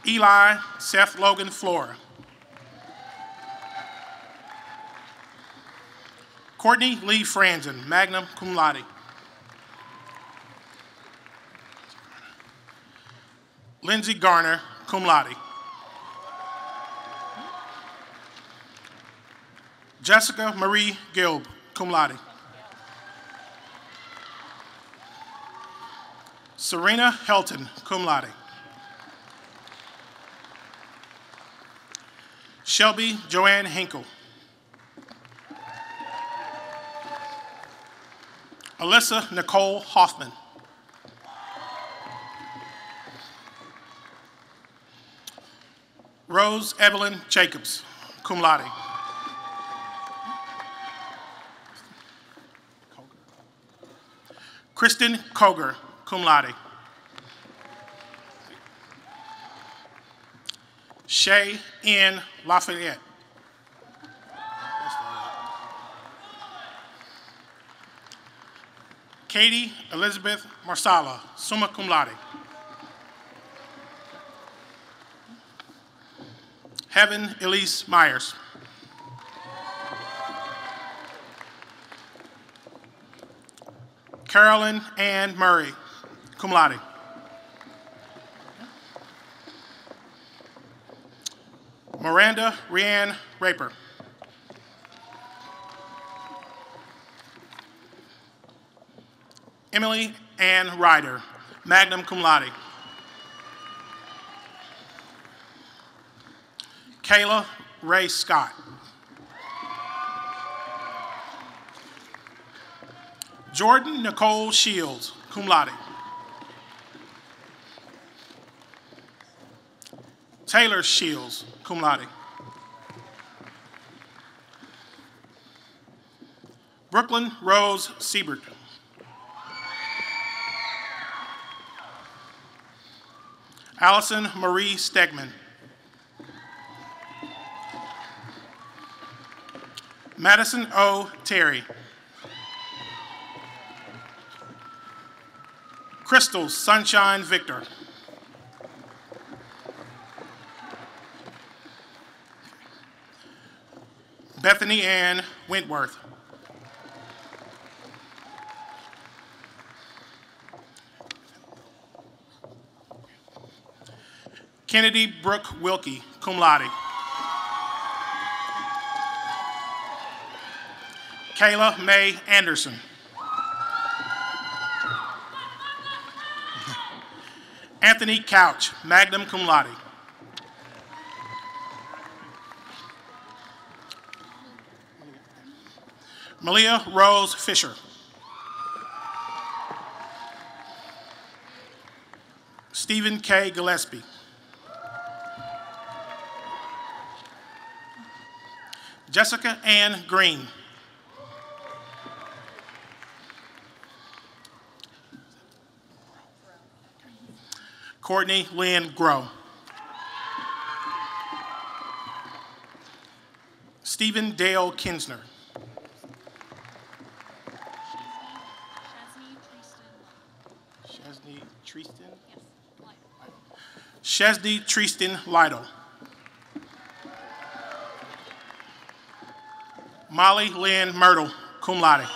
Eli Seth Logan Flora. Courtney Lee Franzen, magna cum laude. Lindsay Garner, cum laude. Jessica Marie Gilb, cum laude. Serena Helton, cum laude. Shelby Joanne Hinkle. Alyssa Nicole Hoffman. Rose Evelyn Jacobs, cum laude. Kristen Koger, cum laude. Shay N. Lafayette. Katie Elizabeth Marsala, summa cum laude. Heaven Elise Myers. Carolyn Ann Murray, cum laude. Miranda Rianne Raper. Emily Ann Ryder, magna cum laude. Kayla Ray Scott. Jordan Nicole Shields, cum laude. Taylor Shields, cum laude. Brooklyn Rose Siebert. Allison Marie Stegman. Madison O. Terry. Crystal Sunshine Victor. Bethany Ann Wentworth. Kennedy Brooke Wilkie, cum laude. Kayla Mae Anderson. Anthony Couch, magna cum laude. Malia Rose Fisher. Stephen K. Gillespie. Jessica Ann Green. Courtney Lynn Grow. Stephen Dale Kinsner. Chesney Tristan Lytle. Molly Lynn Myrtle, cum laude.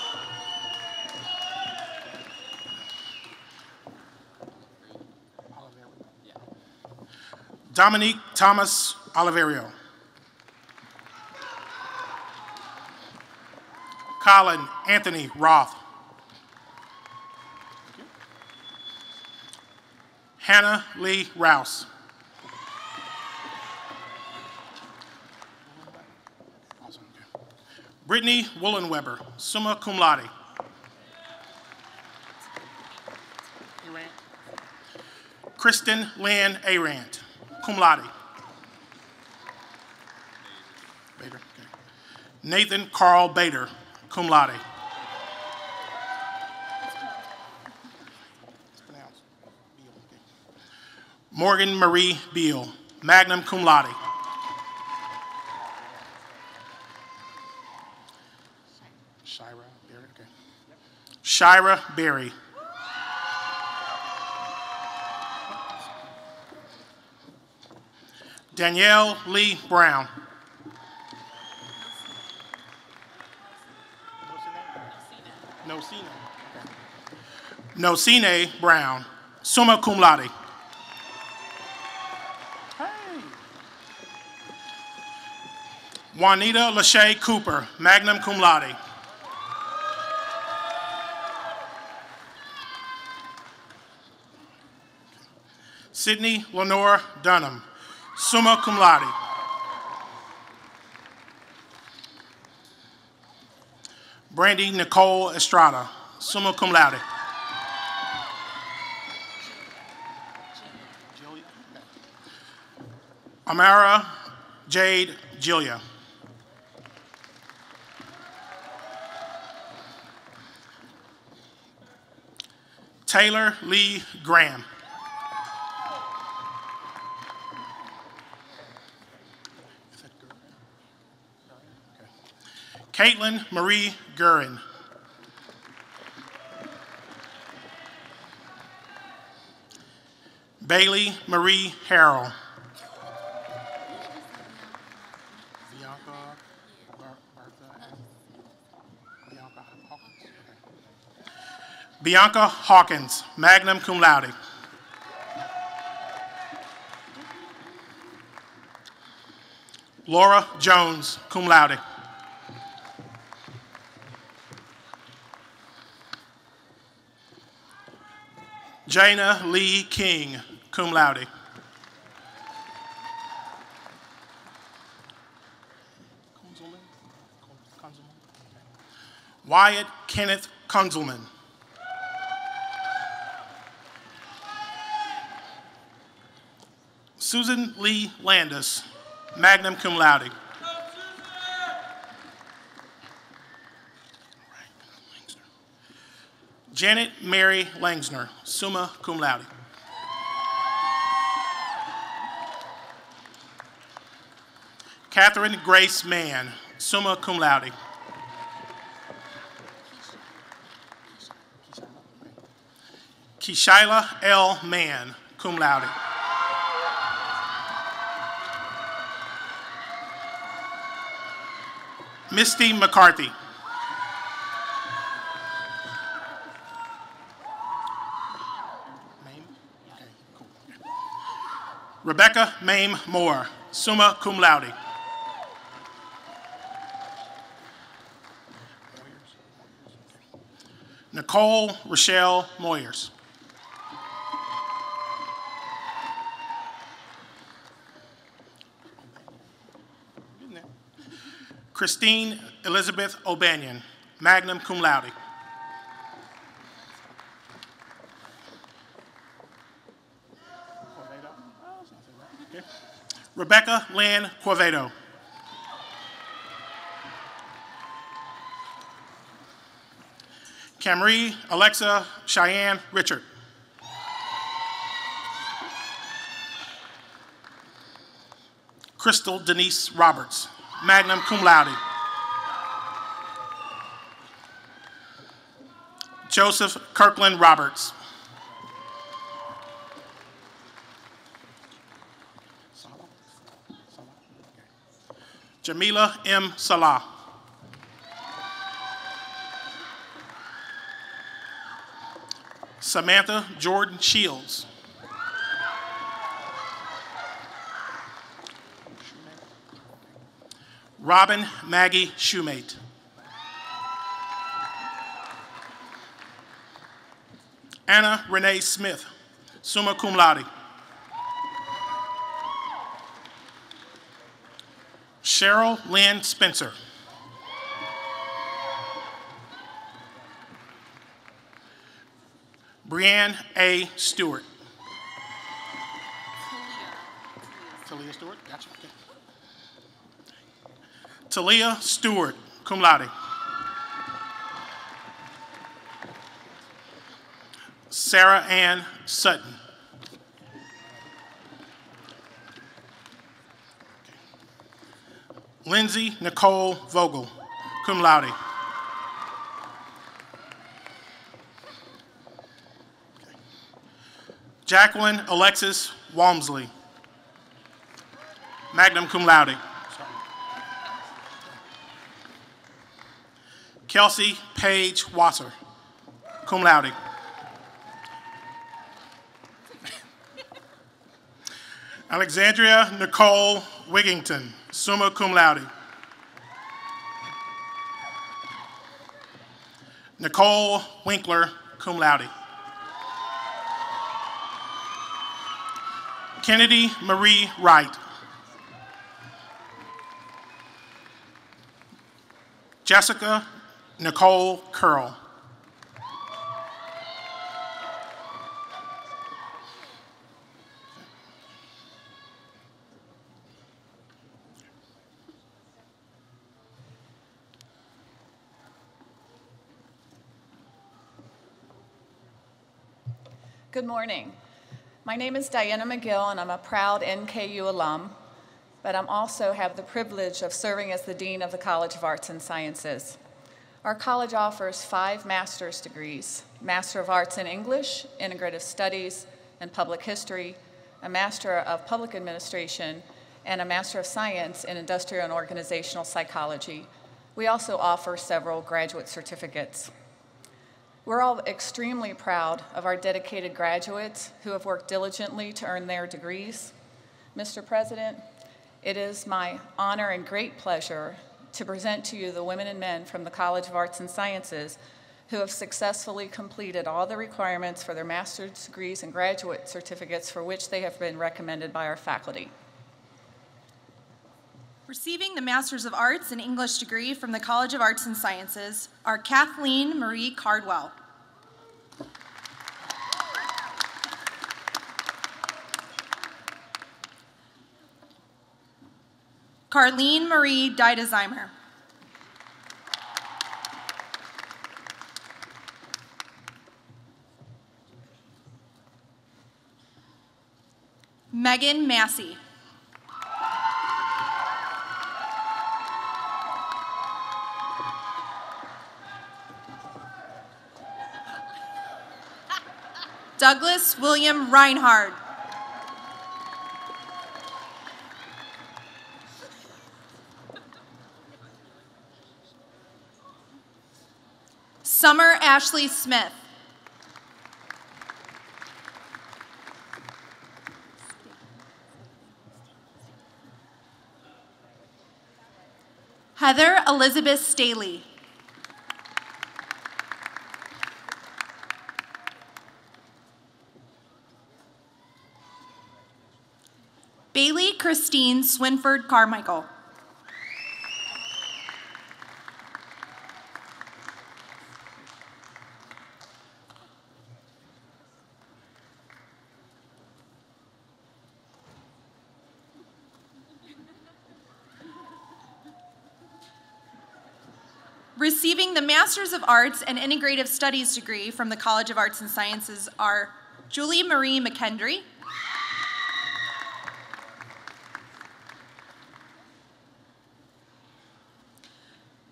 Dominique Thomas Oliverio. Colin Anthony Roth. Hannah Lee Rouse. Brittany Woolenweber, summa cum laude. Kristen Lynn Arant, cum laude. Bader, okay. Nathan Carl Bader, cum laude. Morgan Marie Beal, magna cum laude. Shira Berry. Danielle Lee Brown. Nosine Brown, summa cum laude. Juanita Lachey Cooper, magna cum laude. Sydney Lenore Dunham, summa cum laude. Brandy Nicole Estrada, summa cum laude. Amara Jade Julia. Taylor Lee Graham. Caitlin Marie Gurin. Bailey Marie Harrell. Bianca Hawkins, magna cum laude. Laura Jones, cum laude. Jana Lee King, cum laude. Wyatt Kenneth Kunzelman. Susan Lee Landis, magna cum laude. Janet Mary Langsner, summa cum laude. Catherine Grace Mann, summa cum laude. Kishaila L. Mann, cum laude. Misty McCarthy. Rebecca Mame Moore, summa cum laude. Nicole Rochelle Moyers. Christine Elizabeth O'Banion, magna cum laude. Rebecca Lynn Quevedo. Camry Alexa Cheyenne Richard. Crystal Denise Roberts, magna cum laude. Joseph Kirkland Roberts. Jamila M. Salah. Samantha Jordan Shields. Robin Maggie Shoemate. Anna Renee Smith, summa cum laude. Cheryl Lynn Spencer. Brianne A. Stewart. Talia Stewart, gotcha. Okay. Talia Stewart, cum laude. Sarah Ann Sutton. Lindsay Nicole Vogel, cum laude. Jacqueline Alexis Walmsley, magna cum laude. Kelsey Paige Wasser, cum laude. Alexandria Nicole Wigington, summa cum laude. Nicole Winkler, cum laude. Kennedy Marie Wright. Jessica Nicole Curl. Good morning. My name is Diana McGill, and I'm a proud NKU alum, but I also have the privilege of serving as the Dean of the College of Arts and Sciences. Our college offers 5 master's degrees: Master of Arts in English, Integrative Studies, and Public History, a Master of Public Administration, and a Master of Science in Industrial and Organizational Psychology. We also offer several graduate certificates. We're all extremely proud of our dedicated graduates who have worked diligently to earn their degrees. Mr. President, it is my honor and great pleasure to present to you the women and men from the College of Arts and Sciences who have successfully completed all the requirements for their master's degrees and graduate certificates for which they have been recommended by our faculty. Receiving the Master's of Arts in English degree from the College of Arts and Sciences are Kathleen Marie Cardwell. Carlene Marie Deidesheimer. Megan Massey. Douglas William Reinhard. Summer Ashley Smith. Heather Elizabeth Staley. Bailey Christine Swinford Carmichael. Receiving the Master's of Arts and Integrative Studies degree from the College of Arts and Sciences are Julie Marie McKendry,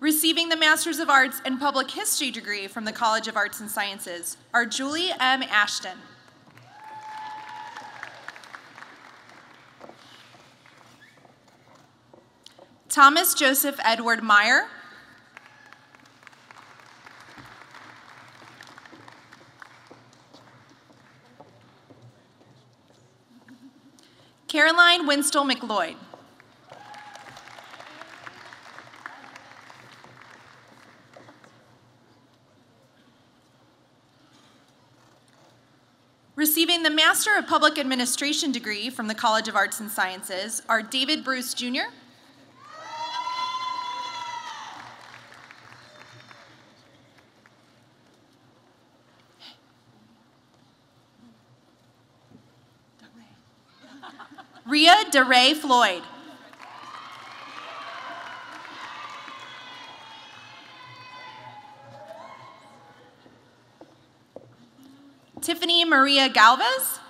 receiving the Master's of Arts and Public History degree from the College of Arts and Sciences are Julie M. Ashton, Thomas Joseph Edward Meyer, Caroline Winstall McLeod, receiving the Master of Public Administration degree from the College of Arts and Sciences are David Bruce Jr., Rhea DeRay Floyd. Tiffany Maria Galvez.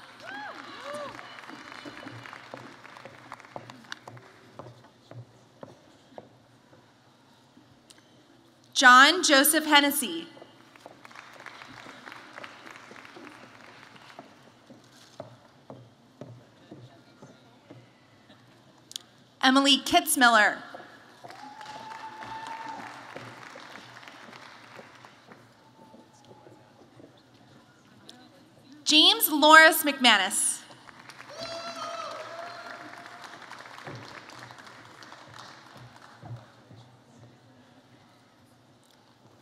John Joseph Hennessy. Emily Kitzmiller. James Loris McManus.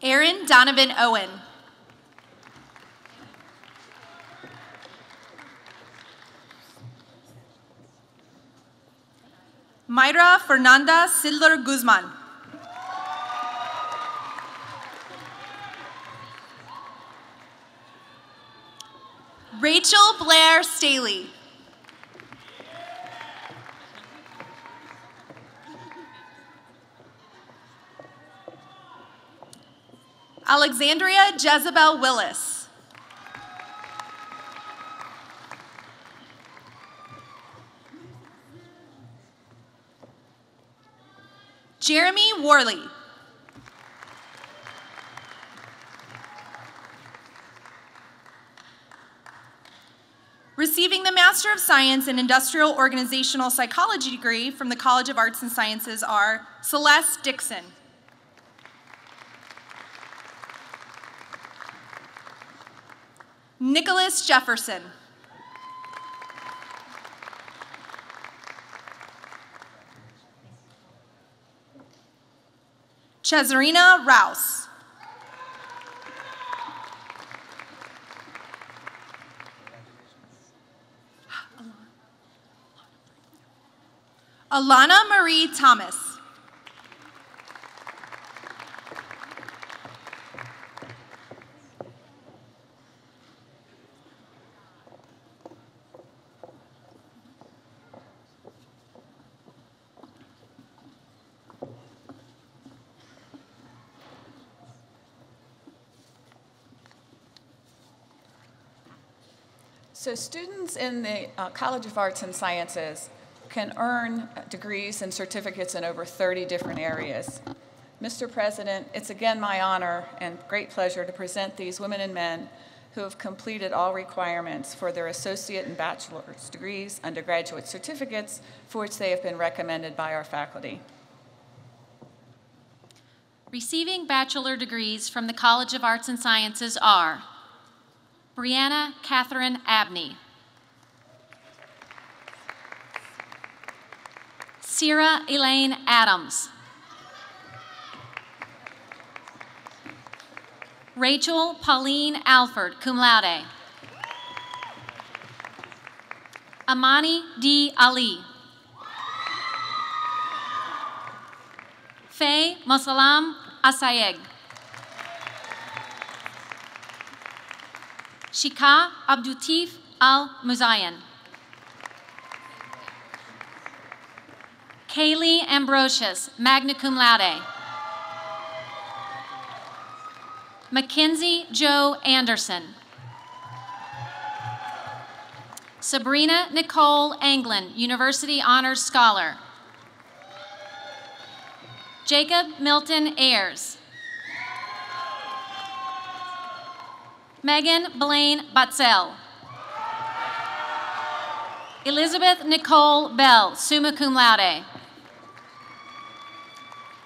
Aaron Donovan Owen. Mayra Fernanda Sidler Guzman. Rachel Blair Staley. Alexandria Jezebel Willis. Jeremy Worley. Receiving the Master of Science in Industrial Organizational Psychology degree from the College of Arts and Sciences are Celeste Dixon. Nicholas Jefferson. Cesarina Rouse. Alana Marie Thomas. So students in the College of Arts and Sciences can earn degrees and certificates in over 30 different areas. Mr. President, it's again my honor and great pleasure to present these women and men who have completed all requirements for their associate and bachelor's degrees, undergraduate certificates, for which they have been recommended by our faculty. Receiving bachelor degrees from the College of Arts and Sciences are Brianna Catherine Abney, Sierra Elaine Adams, Rachel Pauline Alford, cum laude, Amani D. Ali, Faye Mosalam Asayeg, Shika Abdutif Al-Muzayan, Kaylee Ambrosius, magna cum laude, Mackenzie Joe Anderson, Sabrina Nicole Anglin, University Honors Scholar, Jacob Milton Ayers, Megan Blaine Batzel, Elizabeth Nicole Bell, summa cum laude,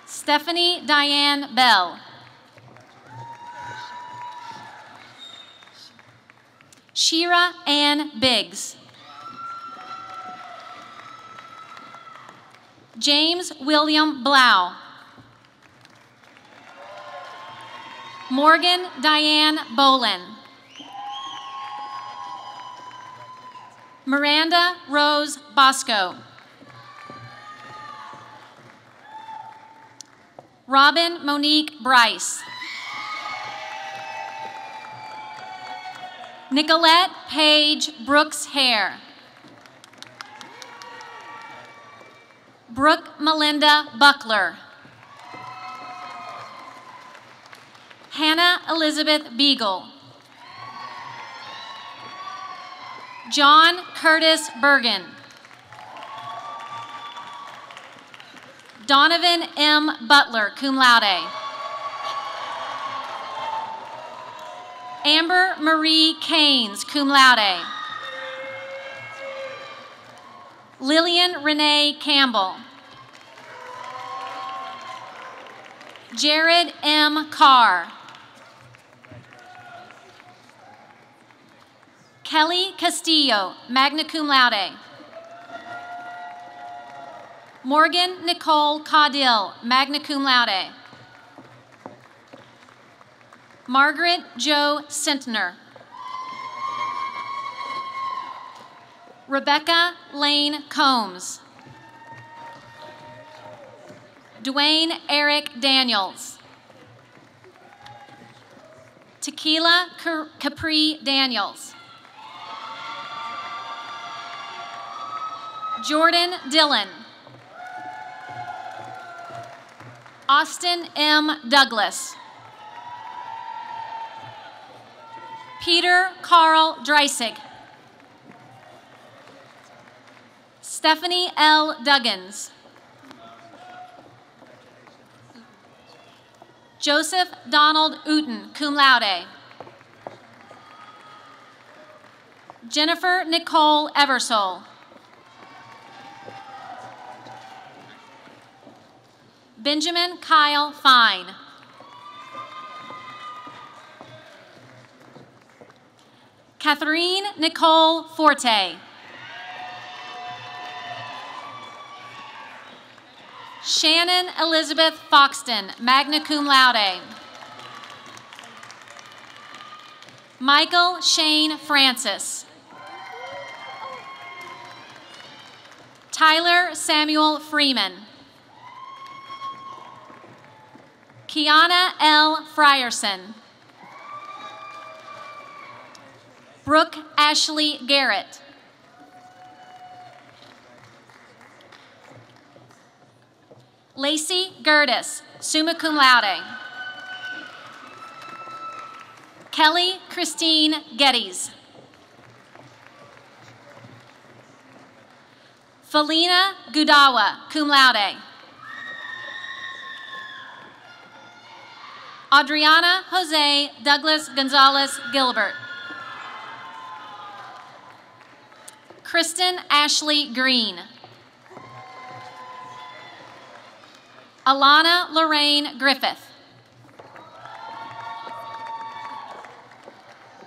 Stephanie Diane Bell, Shira Ann Biggs, James William Blau, Morgan Diane Bolin, Miranda Rose Bosco, Robin Monique Bryce, Nicolette Paige Brooks Hare, Brooke Melinda Buckler. Hannah Elizabeth Beagle. John Curtis Bergen. Donovan M. Butler, cum laude. Amber Marie Keynes, cum laude. Lillian Renee Campbell. Jared M. Carr. Kelly Castillo, magna cum laude. Morgan Nicole Caudill, magna cum laude. Margaret Jo Sentner. Rebecca Lane Combs. Dwayne Eric Daniels. Tequila Capri Daniels. Jordan Dillon. Austin M. Douglas. Peter Carl Dreisig. Stephanie L. Duggins. Joseph Donald Uten, cum laude. Jennifer Nicole Eversole. Benjamin Kyle Fine. Catherine Nicole Forte. Shannon Elizabeth Foxton, magna cum laude. Michael Shane Francis. Tyler Samuel Freeman. Kiana L. Frierson. Brooke Ashley Garrett. Lacey Gertis, summa cum laude. Kelly Christine Geddes. Felina Gudawa, cum laude. Adriana Jose Douglas Gonzalez Gilbert. Kristen Ashley Green. Alana Lorraine Griffith.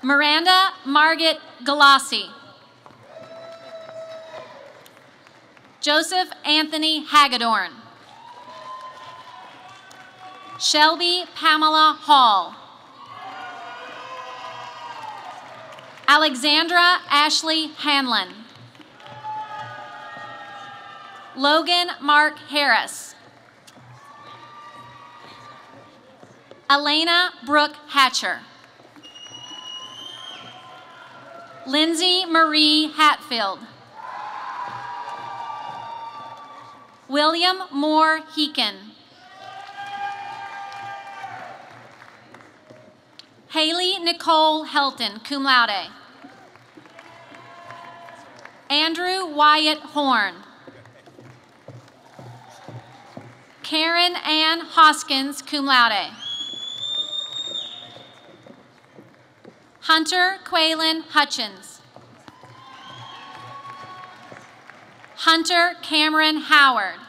Miranda Margaret Galassi. Joseph Anthony Hagedorn. Shelby Pamela Hall. Alexandra Ashley Hanlon. Logan Mark Harris. Elena Brooke Hatcher. Lindsay Marie Hatfield. William Moore Heekin. Haley Nicole Helton, cum laude. Andrew Wyatt Horn. Karen Ann Hoskins, cum laude. Hunter Quaylen Hutchins. Hunter Cameron Howard.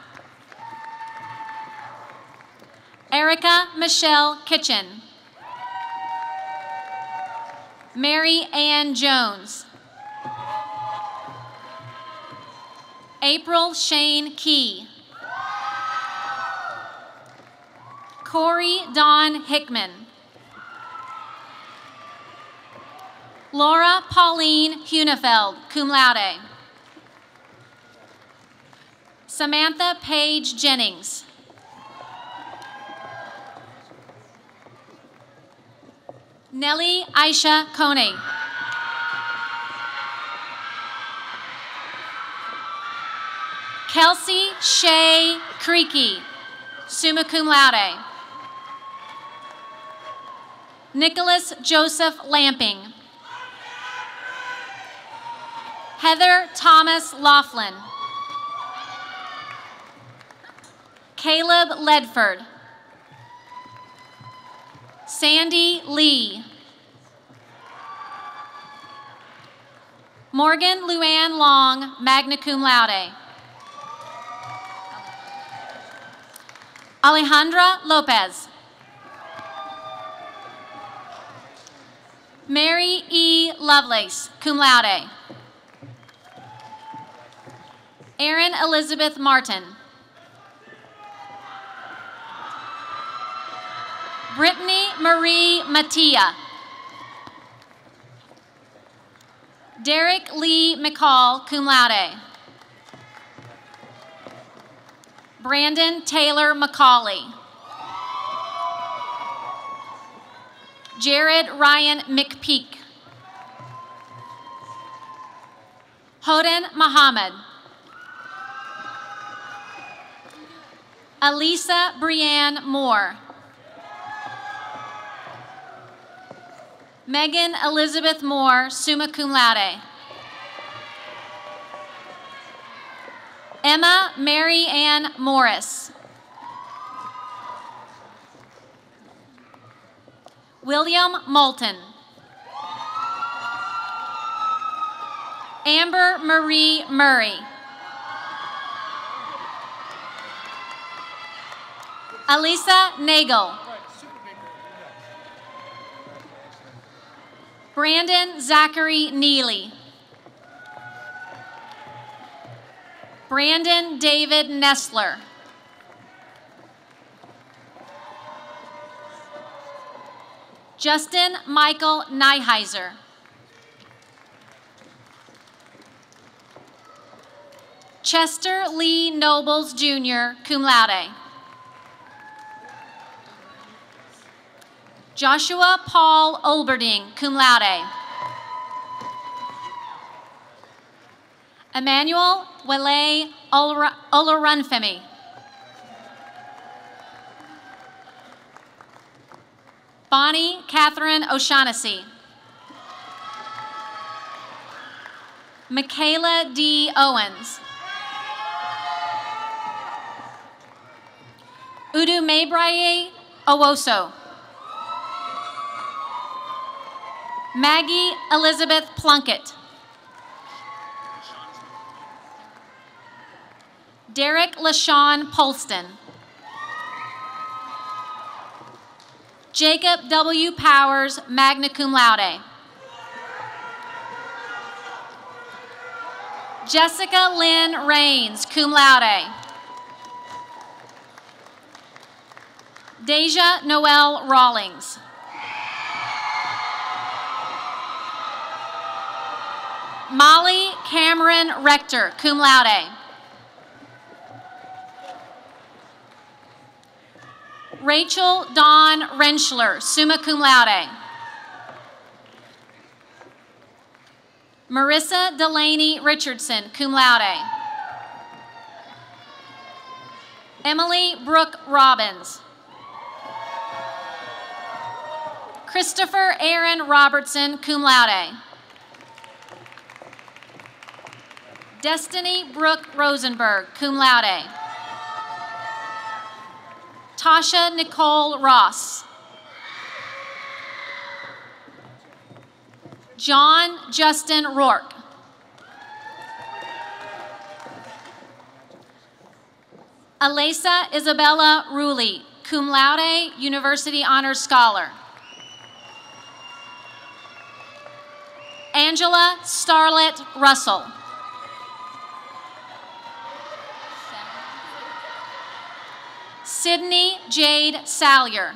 Erica Michelle Kitchen. Mary Ann Jones. April Shane Key. Corey Dawn Hickman. Laura Pauline Hunefeld, cum laude. Samantha Paige Jennings. Nellie Aisha Coney. Kelsey Shay Creaky, summa cum laude. Nicholas Joseph Lamping. Heather Thomas Laughlin. Caleb Ledford. Sandy Lee. Morgan Luann Long, magna cum laude. Alejandra Lopez. Mary E. Lovelace, cum laude. Erin Elizabeth Martin. Brittany Marie Mattia. Derek Lee McCall, cum laude. Brandon Taylor McCauley. Jared Ryan McPeak. Hoden Muhammad. Alisa Brianne Moore. Megan Elizabeth Moore, summa cum laude. Emma Mary Ann Morris. William Moulton. Amber Marie Murray. Alisa Nagel. Brandon Zachary Neely. Brandon David Nestler. Justin Michael Nyheiser. Chester Lee Nobles, Jr., cum laude. Joshua Paul Olberding, cum laude. Emmanuel Wale Olarunfemi. Bonnie Catherine O'Shaughnessy. Michaela D. Owens. Udu Maybraye Owoso. Maggie Elizabeth Plunkett. Derek LaShawn Polston. Jacob W. Powers, magna cum laude. Jessica Lynn Rains, cum laude. Deja Noel Rawlings. Molly Cameron Rector, cum laude. Rachel Dawn Rentschler, summa cum laude. Marissa Delaney Richardson, cum laude. Emily Brooke Robbins. Christopher Aaron Robertson, cum laude. Destiny Brooke Rosenberg, cum laude. Tasha Nicole Ross. John Justin Rourke. Alesa Isabella Rulli, cum laude, University Honors Scholar. Angela Starlet Russell. Sydney Jade Salyer.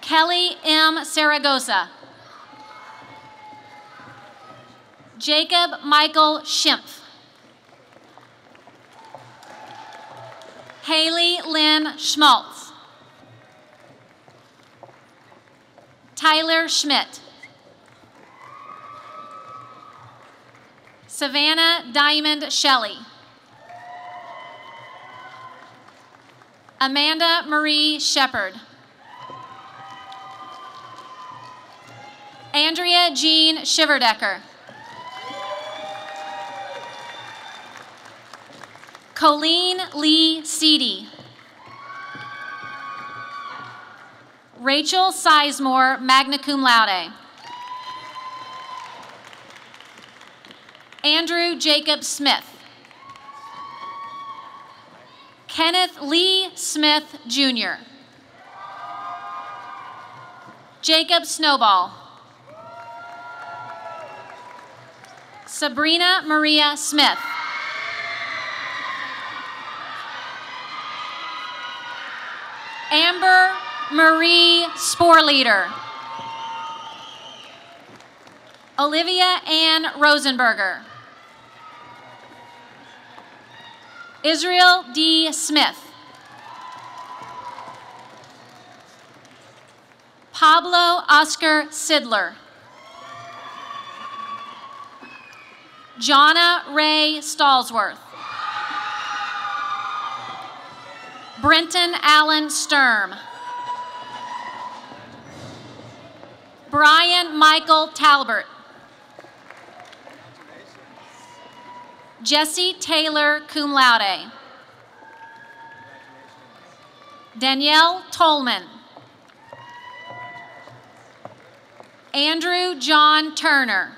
Kelly M. Saragosa. Jacob Michael Schimpf. Haley Lynn Schmaltz. Tyler Schmidt. Savannah Diamond Shelley. Amanda Marie Shepard. Andrea Jean Shiverdecker. Colleen Lee Seedy. Rachel Sizemore, magna cum laude. Andrew Jacob Smith. Kenneth Lee Smith, Jr. Jacob Snowball. Sabrina Maria Smith. Amber Marie Sporleader. Olivia Ann Rosenberger. Israel D. Smith. Pablo Oscar Sidler. Jonna Ray Stallsworth. Brenton Allen Sturm. Brian Michael Talbert. Jesse Taylor, cum laude. Danielle Tolman. Andrew John Turner.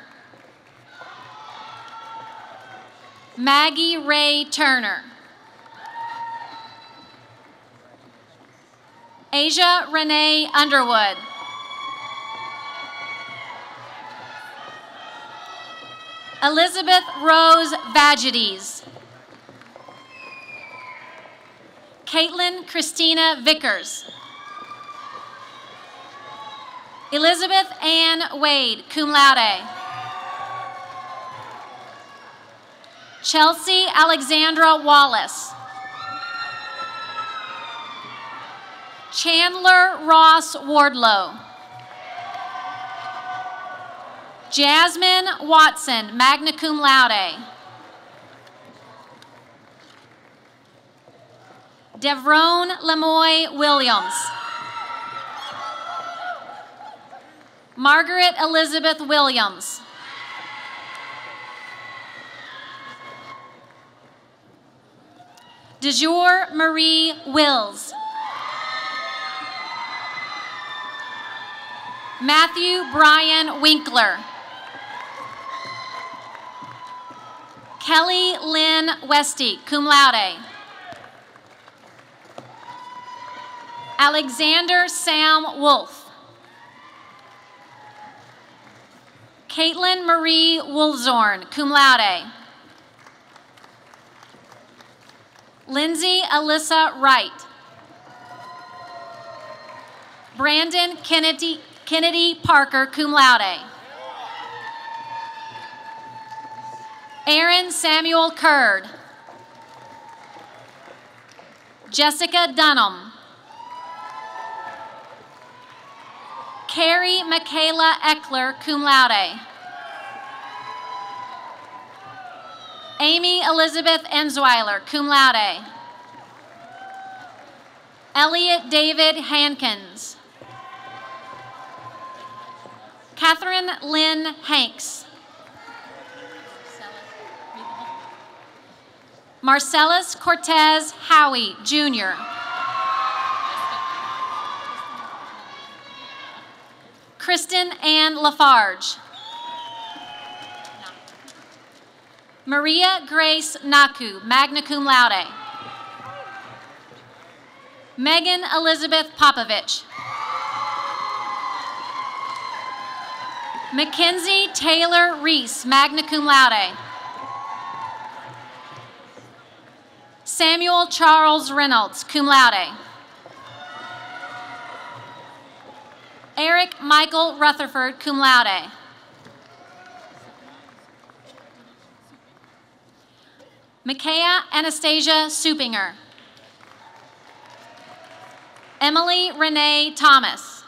Maggie Ray Turner. Asia Renee Underwood. Elizabeth Rose Vagides. Caitlin Christina Vickers. Elizabeth Ann Wade, cum laude. Chelsea Alexandra Wallace. Chandler Ross Wardlow. Jasmine Watson, magna cum laude. Devrone Lemoy Williams. Margaret Elizabeth Williams. DeJour Marie Wills. Matthew Brian Winkler. Kelly Lynn Westy, cum laude. Alexander Sam Wolf. Caitlin Marie Wolfzorn, cum laude. Lindsay Alyssa Wright. Brandon Kennedy Parker, cum laude. Aaron Samuel Curd. Jessica Dunham. Carrie Michaela Eckler, cum laude. Amy Elizabeth Enzweiler, cum laude. Elliot David Hankins. Catherine Lynn Hanks. Marcellus Cortez Howie, Jr. Kristen Ann Lafarge. Maria Grace Naku, magna cum laude. Megan Elizabeth Popovich. Mackenzie Taylor Reese, magna cum laude. Samuel Charles Reynolds, cum laude. Eric Michael Rutherford, cum laude. Micaiah Anastasia Supinger. Emily Renee Thomas.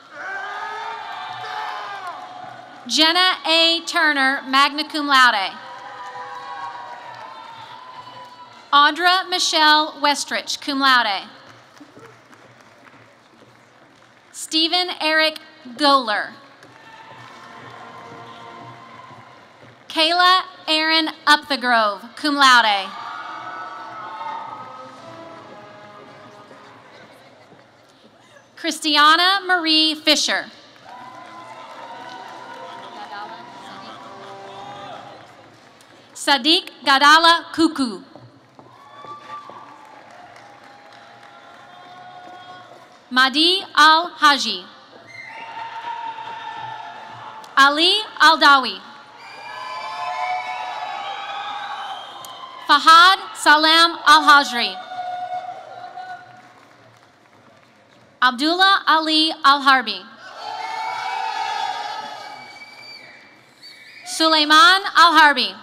Jenna A. Turner, magna cum laude. Audra Michelle Westrich, cum laude. Stephen Eric Goler. Kayla Aaron Upthegrove, cum laude. Christiana Marie Fisher. Sadiq Gadala Kuku. Mahdi Al-Haji. Ali Al-Dawi. Fahad Salem Al-Hajri. Abdullah Ali Al-Harbi. Suleiman Al-Harbi.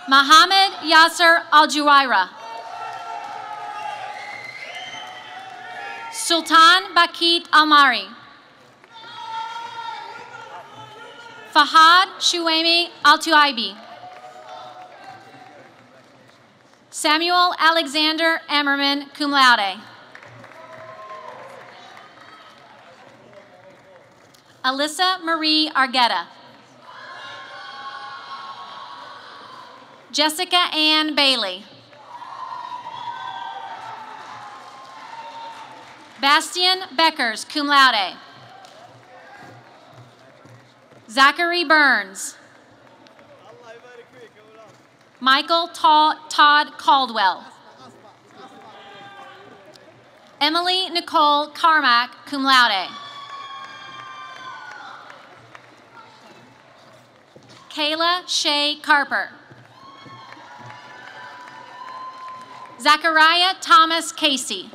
Mohammed Yasser Al-Juwaira. Sultan Bakit Almari. Fahad Shuaimi Al-Tuaibi. Samuel Alexander Ammerman, cum laude. Alyssa Marie Argueta. Jessica Ann Bailey. Bastian Beckers, cum laude. Zachary Burns. Michael Todd Caldwell. Emily Nicole Carmack, cum laude. Kayla Shea Carper. Zachariah Thomas Casey.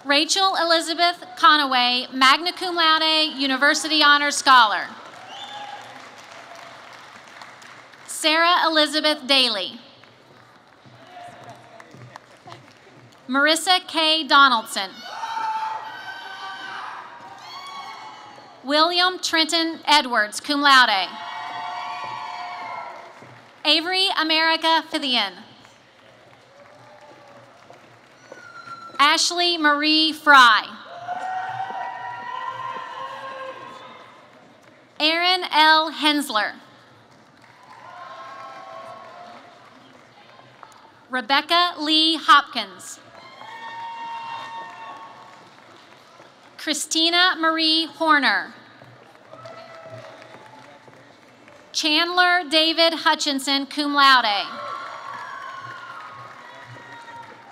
Rachel Elizabeth Conaway, magna cum laude, University Honors Scholar. Sarah Elizabeth Daly. Marissa K. Donaldson. William Trenton Edwards, cum laude. Avery America Fithian. Ashley Marie Fry. Aaron L. Hensler. Rebecca Lee Hopkins. Christina Marie Horner. Chandler David Hutchinson, cum laude.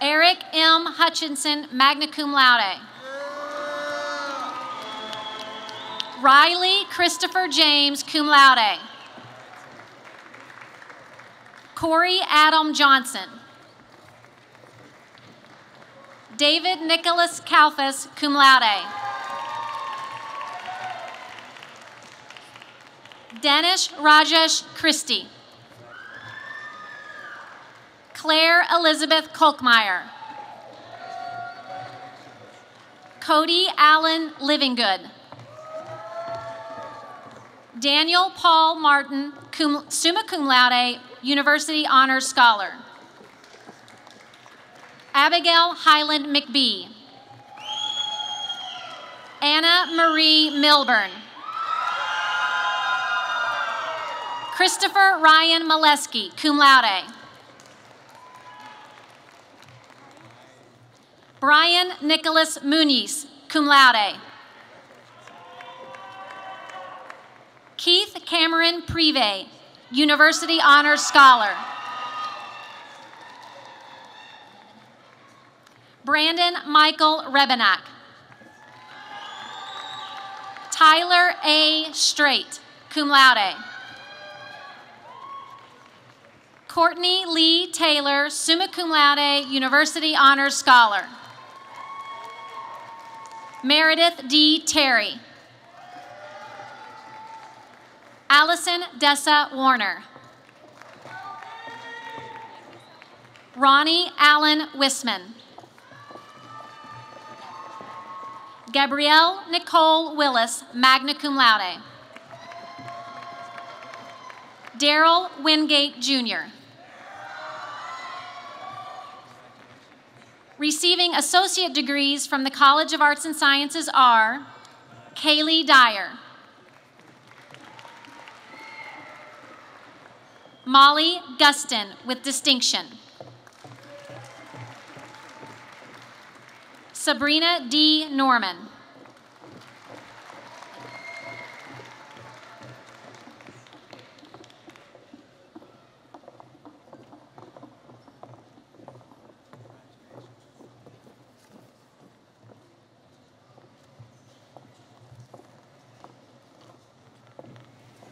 Eric M. Hutchinson, magna cum laude. Riley Christopher James, cum laude. Corey Adam Johnson. David Nicholas Kalfas, cum laude. Danish Rajesh Christie. Claire Elizabeth Kolkmeyer. Cody Allen Livingood. Daniel Paul Martin, summa cum laude, University Honors Scholar. Abigail Highland McBee. Anna Marie Milburn. Christopher Ryan Molesky, cum laude. Brian Nicholas Muniz, cum laude. Keith Cameron Prive, University Honors Scholar. Brandon Michael Rebenak. Tyler A. Straight, cum laude. Courtney Lee Taylor, summa cum laude, University Honors Scholar. Meredith D. Terry. Allison Dessa Warner. Ronnie Allen Wisman. Gabrielle Nicole Willis, magna cum laude. Daryl Wingate, Jr. Receiving associate degrees from the College of Arts and Sciences are Kaylee Dyer, Molly Gustin with distinction, Sabrina D. Norman,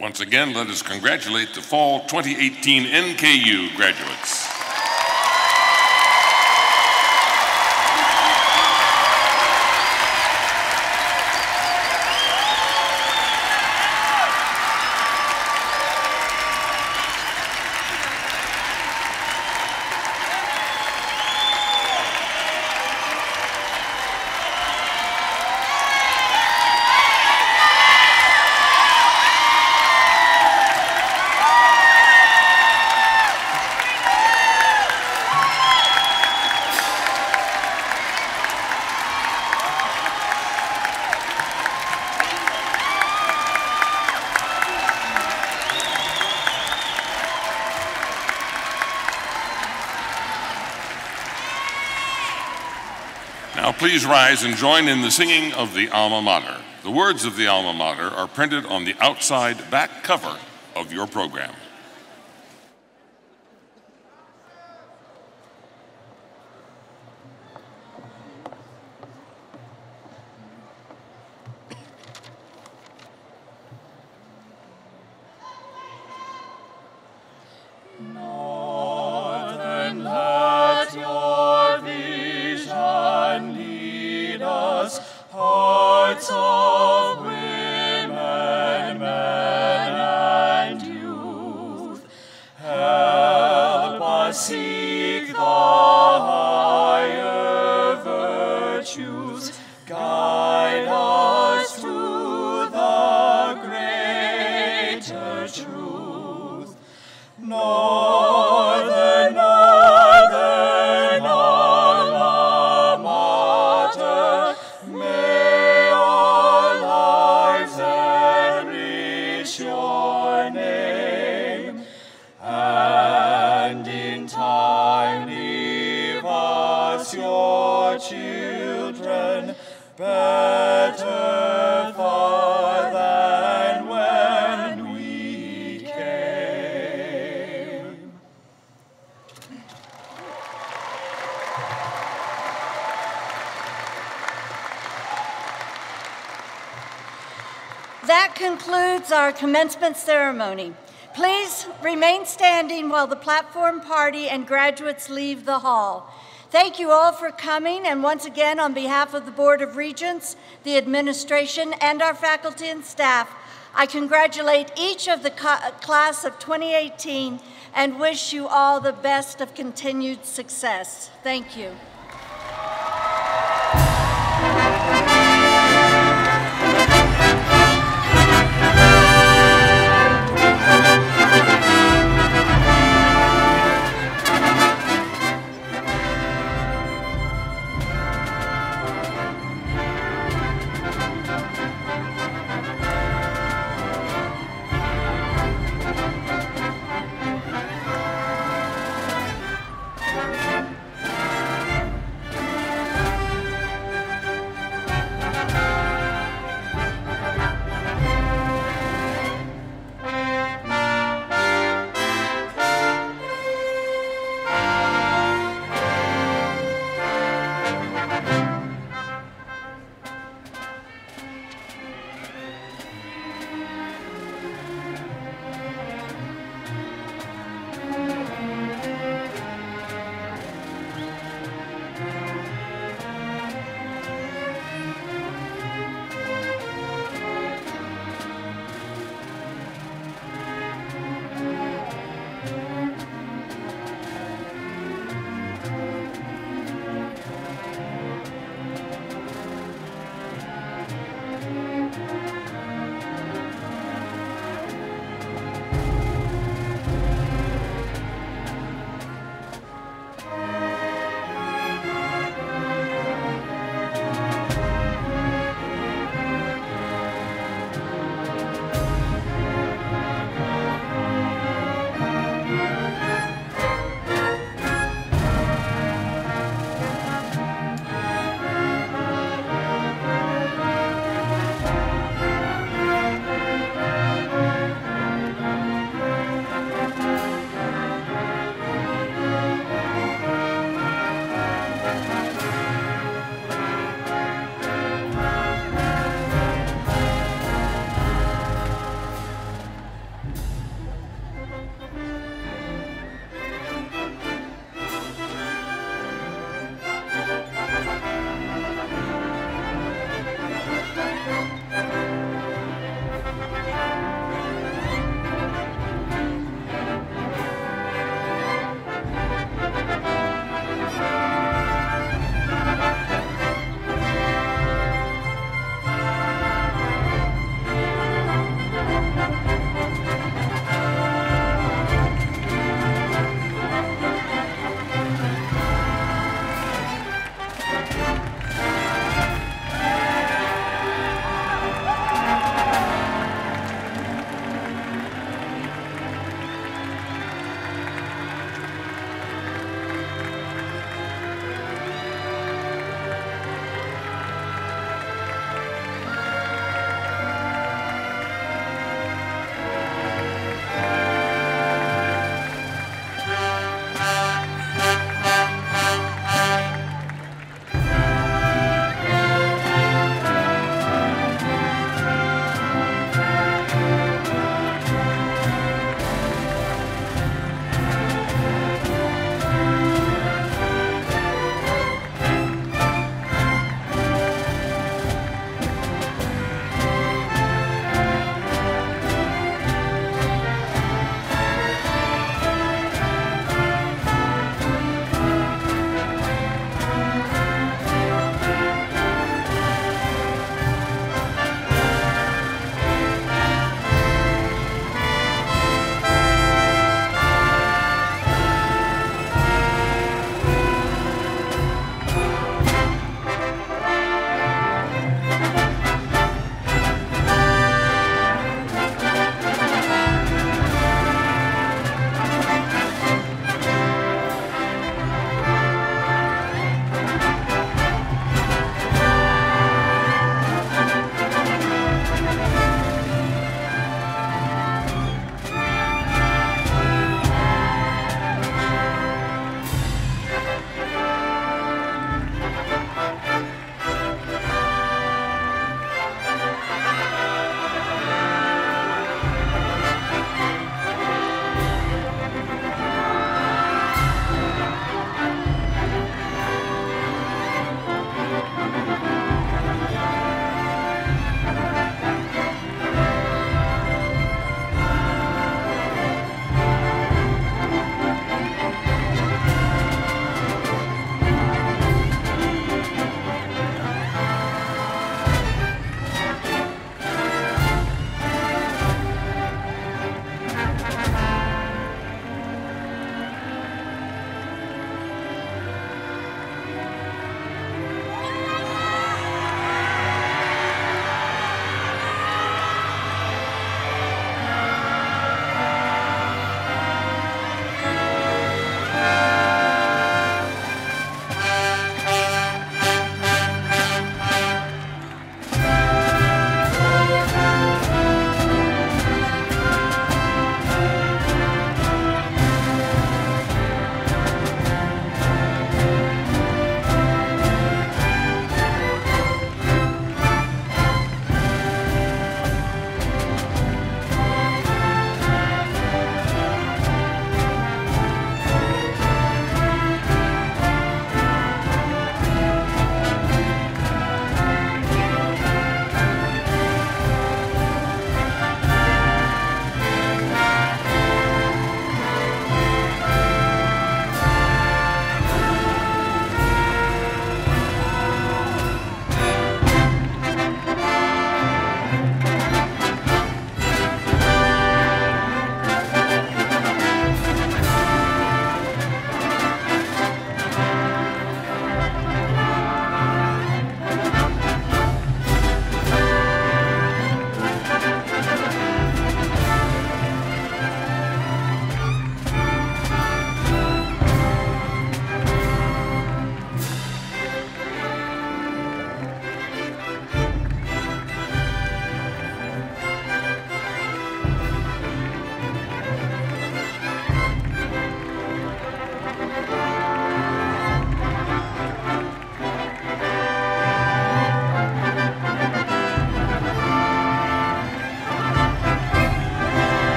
Once again, let us congratulate the Fall 2018 NKU graduates. Now please rise and join in the singing of the Alma Mater. The words of the Alma Mater are printed on the outside back cover of your program. Northern, let your vision lead us, hearts of women, men, and youth. Help us seek the higher virtues, guide us to the greater truth. Northern, northern Alma Mater, may our lives enrich your name, and in time leave us your children, better far than when we came. That concludes our commencement ceremony. Please remain standing while the platform party and graduates leave the hall. Thank you all for coming, and once again, on behalf of the Board of Regents, the administration, and our faculty and staff, I congratulate each of the class of 2018 and wish you all the best of continued success. Thank you.